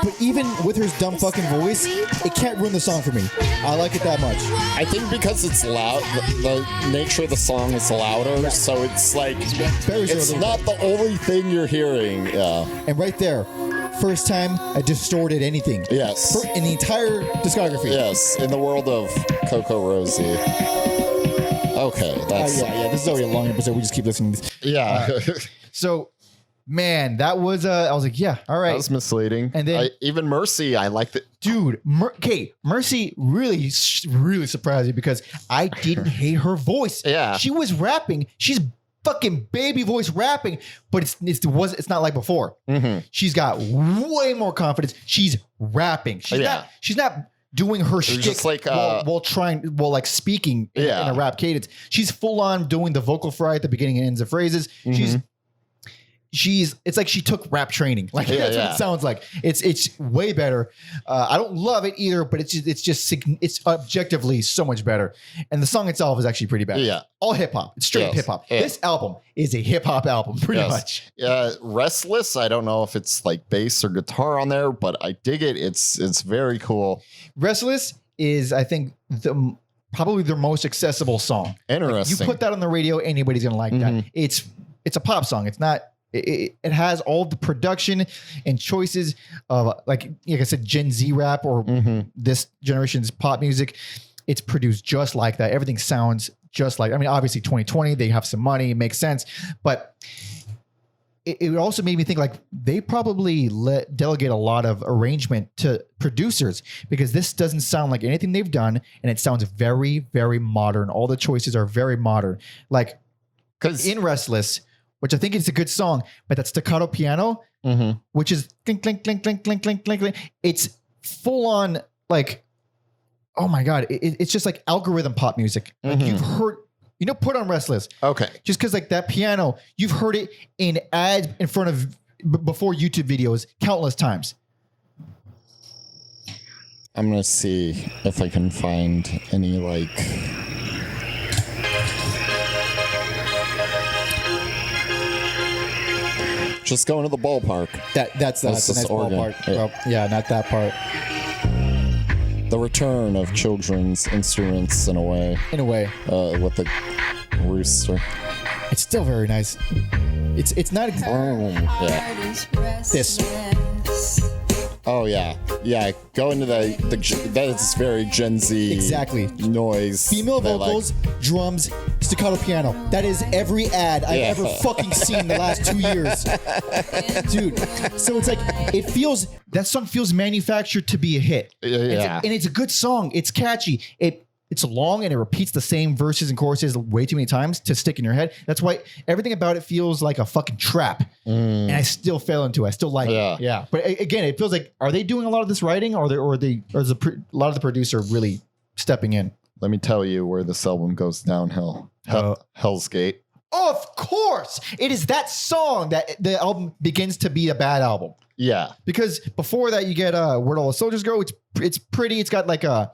But even with her dumb fucking voice, it can't ruin the song for me. I like it that much. I think because it's loud, the nature of the song is louder, so it's like it's not the only thing you're hearing. Yeah. And right there, first time I distorted anything. Yes. In the entire discography. Yes. In the world of CocoRosie. Okay. That's Yeah. This is already a long episode. We just keep listening to this. yeah. So, man, that was I was like, yeah, all right. That was misleading. And then even Mercy, I liked it. Dude, Mercy really surprised me because I didn't hate her voice. Yeah. She was rapping. She's fucking baby voice rapping, but it's not like before. Mm-hmm. She's got way more confidence. She's rapping. She's not doing her shtick just like, while speaking in a rap cadence. She's full on doing the vocal fry at the beginning and ends of phrases. Mm-hmm. It's like she took rap training. Like that's what it sounds like. It's way better. I don't love it either, but it's objectively so much better. And the song itself is actually pretty bad. Yeah. All hip hop. It's straight hip hop. Yeah. This album is a hip hop album, pretty much. Restless. I don't know if it's like bass or guitar on there, but I dig it. It's very cool. Restless is, I think, probably their most accessible song. Interesting. You put that on the radio, anybody's gonna like that. It's a pop song. It's not. It has all the production and choices of like I said, Gen Z rap or this generation's pop music. It's produced just like that. Everything sounds just like. I mean, obviously, 2020 they have some money, it makes sense, but it also made me think like they probably delegate a lot of arrangement to producers because this doesn't sound like anything they've done, and it sounds very, very modern. All the choices are very modern, like because in Restless, which I think is a good song, but that staccato piano, which is clink, clink, clink, clink, clink, clink, clink, clink. It's full on like, oh my God. It's just like algorithm pop music. Like you've heard, put on Restless. Okay. Just because like that piano, you've heard it in ads in front of, before YouTube videos countless times. I'm going to see if I can find any like... Just going to the ballpark. That's a nice ballpark. Yeah, not that part. The return of children's instruments in a way. With the rooster. It's still very nice. It's not this. Oh yeah. Go into that is very Gen Z noise. Female vocals, drums, staccato piano. That is every ad I've ever fucking seen in the last 2 years. Dude. So it's like it feels that song feels manufactured to be a hit. Yeah. And it's a good song. It's catchy. It's long and it repeats the same verses and choruses way too many times to stick in your head. That's why everything about it feels like a fucking trap. And I still fell into it. I still like it. Yeah. But again, it feels like, are they doing a lot of this writing or is a lot of the producer really stepping in? Let me tell you where this album goes downhill. Hell's Gate. Of course. It is that song that the album begins to be a bad album. Yeah. Because before that, you get Where'd All the Soldiers Go? It's pretty. It's got like a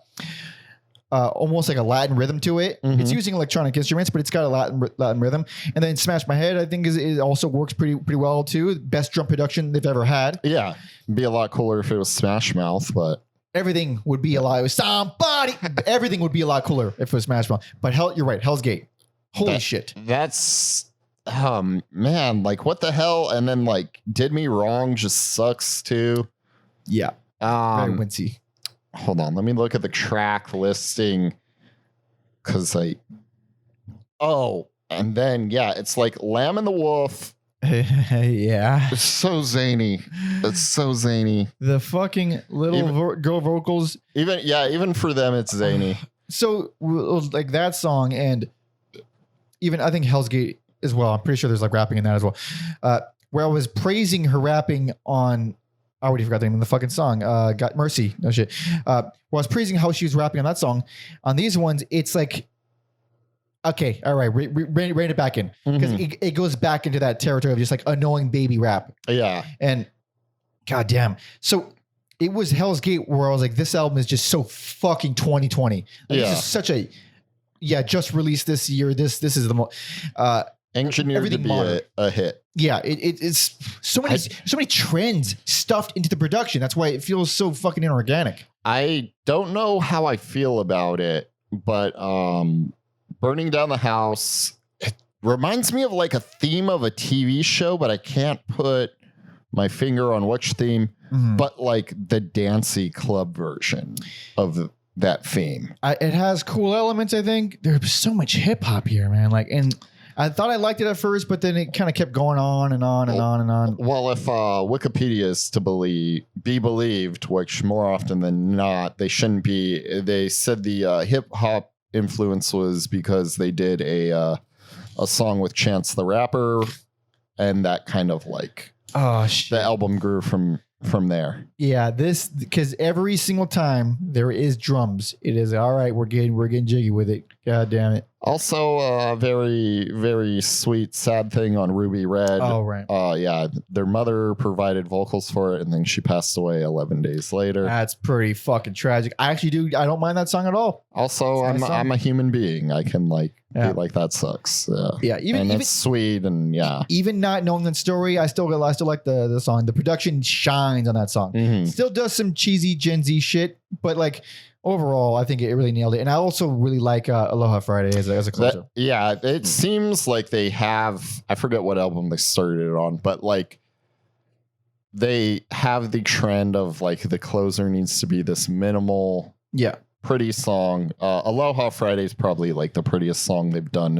almost like a Latin rhythm to it. It's using electronic instruments, but it's got a Latin rhythm. And then Smash My Head, I think, it also works pretty well too. Best drum production they've ever had. Yeah. It'd be a lot cooler if it was Smash Mouth, but everything would be a lot. Everything would be a lot cooler if it was Smash Mouth. But you're right. Hell's Gate. Holy shit. That's man, like what the hell? And then like Did Me Wrong just sucks too. Yeah. Very wincy. Hold on, let me look at the track listing. And then it's like Lamb and the Wolf. Yeah. It's so zany. It's so zany. The fucking little girl vocals. Even for them, it's zany. So like that song, and even I think Hell's Gate as well. I'm pretty sure there's like rapping in that as well. Where I was praising her rapping on, I already forgot the name of the fucking song. Got Mercy. No shit. Where I was praising how she was rapping on that song. On these ones, it's like, okay, all right, rein it back in. Because it goes back into that territory of just like annoying baby rap. Yeah. And goddamn. So it was Hell's Gate where I was like, this album is just so fucking 2020. Like, this is such a, just released this year. This is the most engineered to be a hit. Yeah, it's so many trends stuffed into the production. That's why it feels so fucking inorganic. I don't know how I feel about it, but Burning Down the House, it reminds me of like a theme of a TV show, but I can't put my finger on which theme, but like the dancey club version of that theme. It has cool elements, I think. There's so much hip hop here, man. Like, and I thought I liked it at first, but then it kind of kept going on and on and on and on. Well, if Wikipedia is to be believed, which more often than not, they shouldn't be. They said the hip hop influence was because they did a song with Chance the Rapper, and that kind of like the album grew from there. Yeah, this because every single time there is drums, it is all right. We're getting jiggy with it. God damn it. Also, a very, very sweet, sad thing on Ruby Red. Oh, right. Their mother provided vocals for it, and then she passed away 11 days later. That's pretty fucking tragic. I don't mind that song at all. Also, I'm a human being. I can be like, that sucks. Even it's sweet, and even not knowing the story, I still like the song. The production shines on that song. Still does some cheesy Gen Z shit, but like, overall, I think it really nailed it. And I also really like Aloha Friday as a closer. It seems like they have, I forget what album they started it on, but like they have the trend of like the closer needs to be this minimal, pretty song. Aloha Friday is probably like the prettiest song they've done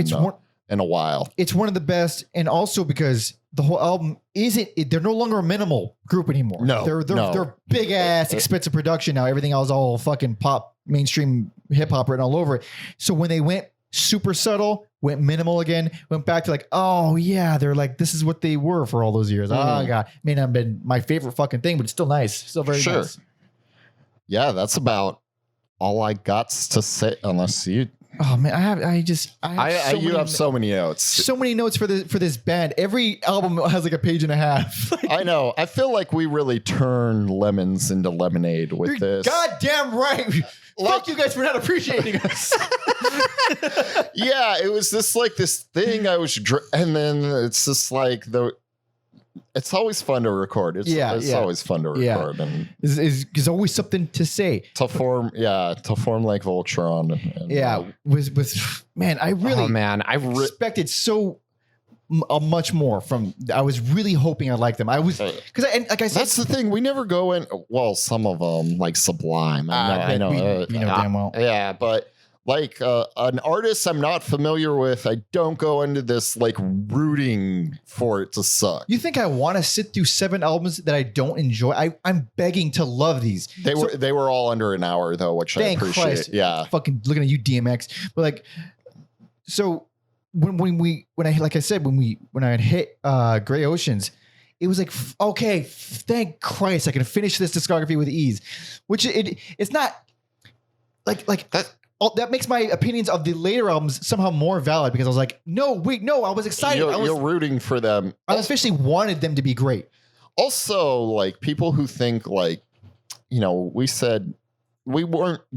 in a while. It's one of the best. And also because the whole album they're no longer a minimal group anymore. No, they're big ass expensive production now. Everything else all fucking pop, mainstream hip hop written all over it. So when they went super subtle, went minimal again, went back to like, oh yeah, they're like, this is what they were for all those years. Oh god, may not have been my favorite fucking thing, but it's still nice. Still very nice. Yeah, that's about all I got to say. Unless you. Oh man, you have so many notes. So many notes for this band. Every album has like a page and a half. I know. I feel like we really turn lemons into lemonade with this. Goddamn right. Fuck you guys for not appreciating us. It was just like this thing and then it's just like it's always fun to record. It's always fun to record, and there's always something to say. To form like Voltron. And, with man, I really expected so much more from. I was really hoping I liked them. I was because like I said, that's the thing. We never go in. Well, some of them like Sublime. I know, you know damn well. Yeah, but like an artist I'm not familiar with, I don't go into this like rooting for it to suck. You think I want to sit through 7 albums that I don't enjoy? I'm begging to love these. They were all under an hour though, which I appreciate. Christ. Yeah. Fucking looking at you, DMX. But like, so when I had hit Gray Oceans, it was like, okay, thank Christ I can finish this discography with ease. Which it's not like that makes my opinions of the later albums somehow more valid, because I was like, no, I was excited. You're rooting for them. I especially wanted them to be great. Also, like, people who think like, we said we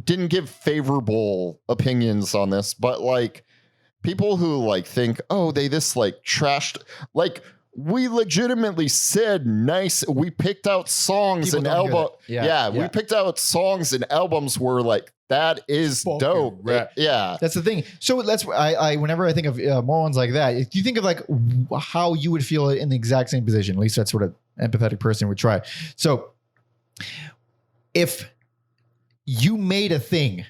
didn't give favorable opinions on this, but like people who like think, oh, they this like trashed, like, we legitimately said nice. We picked out songs and albums. We picked out songs and albums where like, that is dope. Yeah. That's the thing. So that's I whenever I think of more ones like that, if you think of like how you would feel in the exact same position, at least that's what an empathetic person would try. So if you made a thing,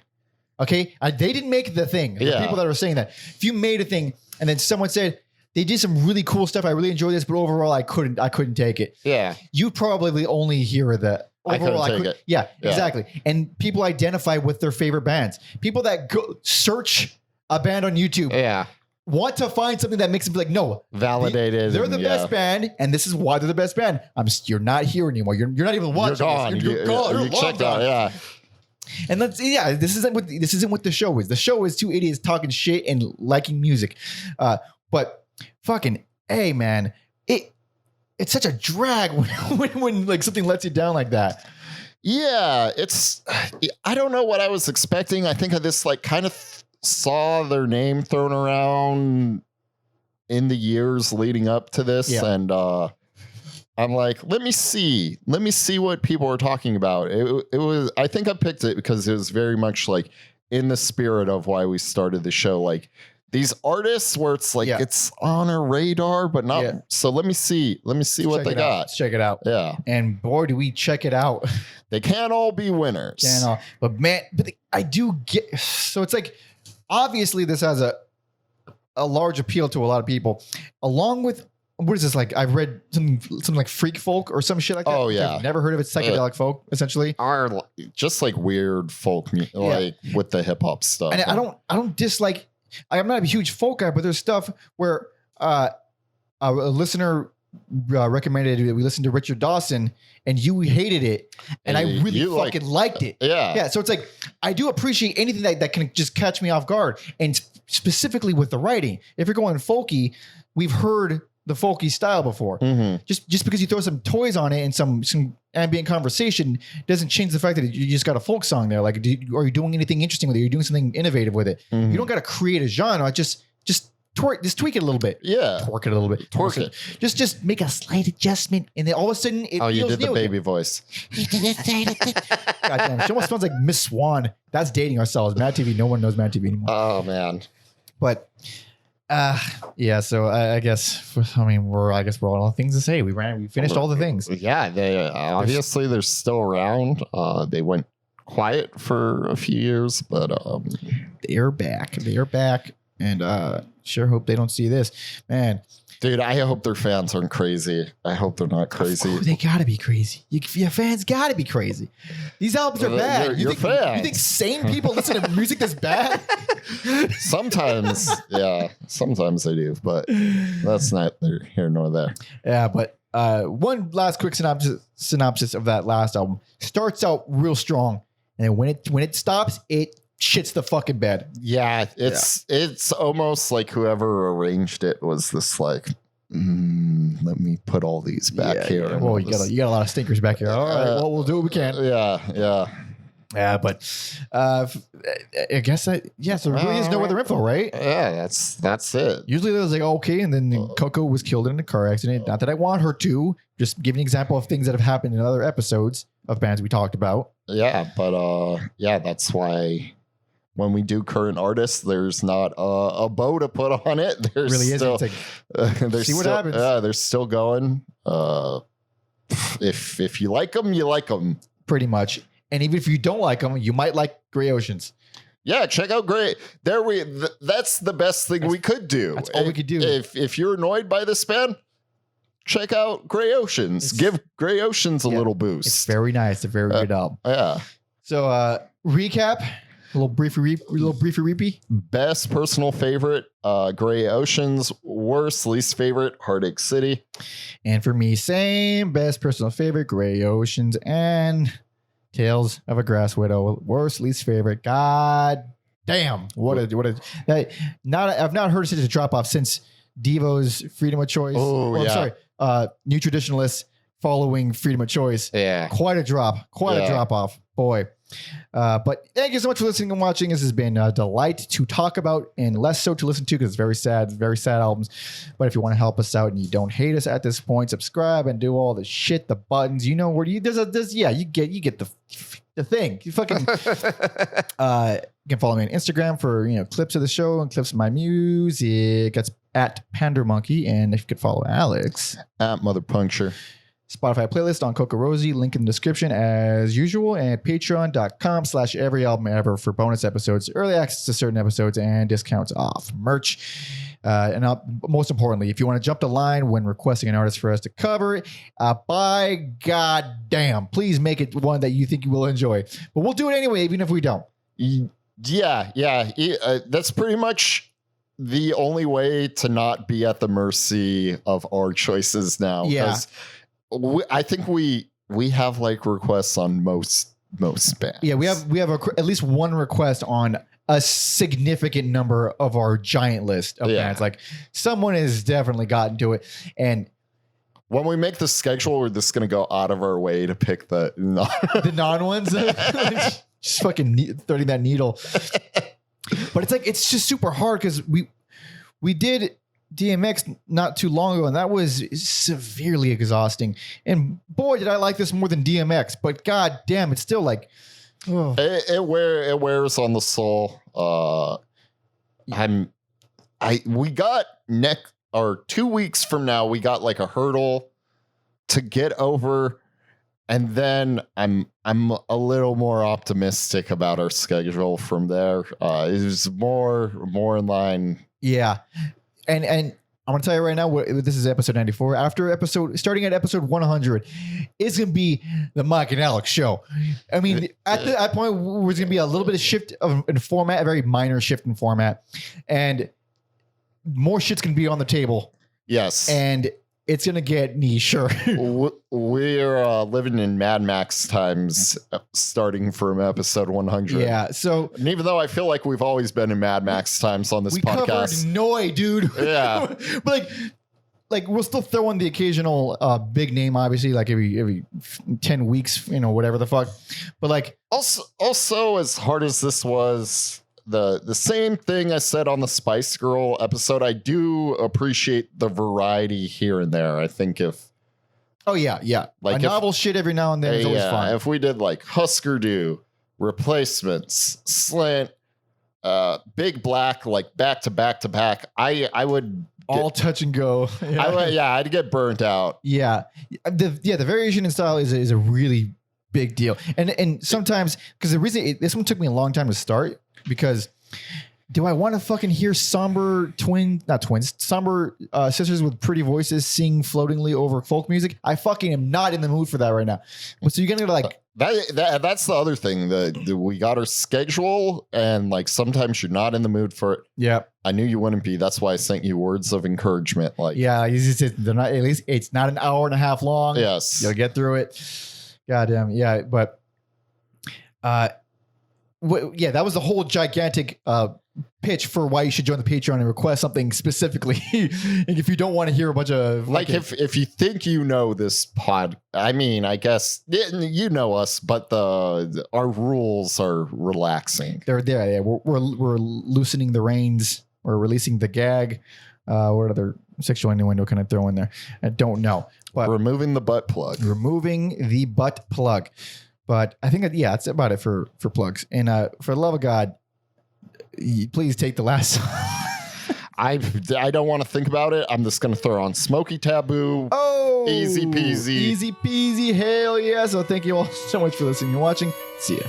okay, they didn't make the thing. The people that are saying that, if you made a thing and then someone said, they did some really cool stuff, I really enjoyed this, but overall I couldn't take it. Yeah. You probably only hear that. Overall, I couldn't take it. Yeah, exactly. And people identify with their favorite bands. People that go search a band on YouTube want to find something that makes them be like, no, validated. They're the best band, and this is why they're the best band. You're not here anymore. You're not even watching. You're gone. You checked out. Yeah. And this isn't what the show is. The show is 2 idiots talking shit and liking music. But fucking A, man, it's such a drag when like something lets you down like that. Yeah, I don't know what I was expecting. I think I just like kind of saw their name thrown around in the years leading up to this. Yeah. And I'm like, let me see what people are talking about. It was, I think I picked it because it was very much like in the spirit of why we started the show. Like, these artists where it's like it's on a radar, but not. Yeah. So let me see what they got. Let's check it out. Yeah. And boy, do we check it out. They can't all be winners. But man, I do get. So it's like, obviously this has a large appeal to a lot of people, along with, what is this like? I've read something like freak folk or some shit like that. Oh yeah, I've never heard of it. Psychedelic folk, essentially, are just like weird folk, like with the hip hop stuff. And I don't dislike. I'm not a huge folk guy, but there's stuff where a listener recommended that we listen to Richard Dawson, and you hated it, and I really fucking liked it. Yeah. So it's like, I do appreciate anything that can just catch me off guard, and specifically with the writing. If you're going folky, we've heard the folky style before. Mm-hmm. Just because you throw some toys on it and some ambient conversation doesn't change the fact that you just got a folk song there. Like, are you doing anything interesting with it? Are you doing something innovative with it? Mm-hmm. You don't got to create a genre. Just tweak it a a little bit. Yeah. Torque it a little bit. Torque it. Just make a slight adjustment, and then all of a sudden it feels you did new the baby voice. Goddamn, she almost sounds like Miss Swan. That's dating ourselves. Mad TV. No one knows Mad TV anymore. Oh man. But so I guess we're all out of things to say. We finished all the things. Yeah, they obviously they're still around. They went quiet for a few years, but they're back. And sure hope they don't see this, man. Dude, I hope their fans aren't crazy. I hope they're not crazy. They gotta be crazy. Your fans gotta be crazy. These albums are bad. You think sane people listen to music that's bad? Sometimes, yeah. Sometimes they do, but that's not here nor there. Yeah, but one last quick synopsis of that last album. Starts out real strong, and then when it stops, it shits the fucking bed. Yeah, it's almost like whoever arranged it was this like, let me put all these back here. Yeah. Well, you got a lot of stinkers back here. All right, well, we'll do what we can. Yeah, but I guess so there really is no other info, right? Yeah, that's it. Usually there's like, okay, and then Coco was killed in a car accident. Not that I want her to, just giving an example of things that have happened in other episodes of bands we talked about. Yeah, but that's why when we do current artists, there's not a bow to put on it. There's really still, isn't. See what happens. Yeah, they're still going. If you like them, you like them. Pretty much. And even if you don't like them, you might like Gray Oceans. Yeah, check out Gray. That's the best thing we could do. That's all we could do. If you're annoyed by this band, check out Gray Oceans. Give Gray Oceans a little boost. It's very nice. It's a very good album. Yeah. So recap, a little briefy reapy. Best personal favorite, Gray Oceans. Worst, least favorite, Heartache City. And for me, same. Best personal favorite, Gray Oceans and Tales of a Grass Widow. Worst, least favorite. God damn. I've not heard such a drop off since Devo's Freedom of Choice. Oh, yeah. I'm sorry. New Traditionalists following Freedom of Choice. Yeah. Quite a drop off. Boy. But thank you so much for listening and watching. This has been a delight to talk about and less so to listen to because it's very sad albums. But if you want to help us out and you don't hate us at this point, subscribe and do all the shit, the buttons. You know where you get the thing. You fucking you can follow me on Instagram for clips of the show and clips of my music. That's at PanderMonkey. And if you could follow Alex at Mother Puncture. Spotify playlist on CocoRosie, link in the description as usual, and patreon.com/everyalbumever for bonus episodes, early access to certain episodes, and discounts off merch. And most importantly, if you want to jump the line when requesting an artist for us to cover, by goddamn, please make it one that you think you will enjoy. But we'll do it anyway, even if we don't. Yeah. That's pretty much the only way to not be at the mercy of our choices now. Yeah. I think we have like requests on most bands. Yeah, we have at least one request on a significant number of our giant list of bands. Like someone has definitely gotten to it. And when we make the schedule, we're just going to go out of our way to pick the non ones. Just fucking threading that needle. But it's just super hard because we did DMX not too long ago, and that was severely exhausting. And boy, did I like this more than DMX. But god damn, it's still like, oh. It wears on the soul. We got 2 weeks from now, we got like a hurdle to get over, and then I'm a little more optimistic about our schedule from there. It was more in line. Yeah. And I'm going to tell you right now, this is episode 94. Starting at episode 100, it's going to be the Mike and Alex show. I mean, at that point, there's going to be a little bit of shift in format, a very minor shift in format. And more shit's going to be on the table. Yes. And it's going to get niche. We're living in Mad Max times starting from episode 100. Yeah. So, and even though I feel like we've always been in Mad Max times on this podcast. We covered Noi, dude. Yeah. But like we'll still throw in the occasional big name, obviously, like every 10 weeks, whatever the fuck. But like also as hard as this was, the same thing I said on the Spice Girl episode, I do appreciate the variety here and there. I think like a novel shit every now and then is always fun. If we did like Husker Du, Replacements, Slant, Big Black, like back to back, I would all touch and go. I'd get burnt out. Yeah. The variation in style is a really big deal. And sometimes, because the reason this one took me a long time to start, because do I want to fucking hear somber sisters with pretty voices sing floatingly over folk music? I fucking am not in the mood for that right now. So you're gonna like that's the other thing that we got our schedule, and like sometimes you're not in the mood for it. Yeah, I knew you wouldn't be. That's why I sent you words of encouragement. Like, yeah, at least it's not an hour and a half long. Yes, you'll get through it. Goddamn, yeah, but that was the whole gigantic pitch for why you should join the Patreon and request something specifically. And if you don't want to hear a bunch of if you think this pod, I mean, I guess you know us, but our rules are relaxing. They're there. Yeah, we're loosening the reins. We're releasing the gag. What other sexual innuendo can I throw in there? I don't know. But removing the butt plug. But I think that's about it for plugs. And for the love of God, please take the last song. I don't want to think about it. I'm just going to throw on Smoky Taboo. Oh, easy peasy. Easy peasy. Hell yeah. So thank you all so much for listening and watching. See ya.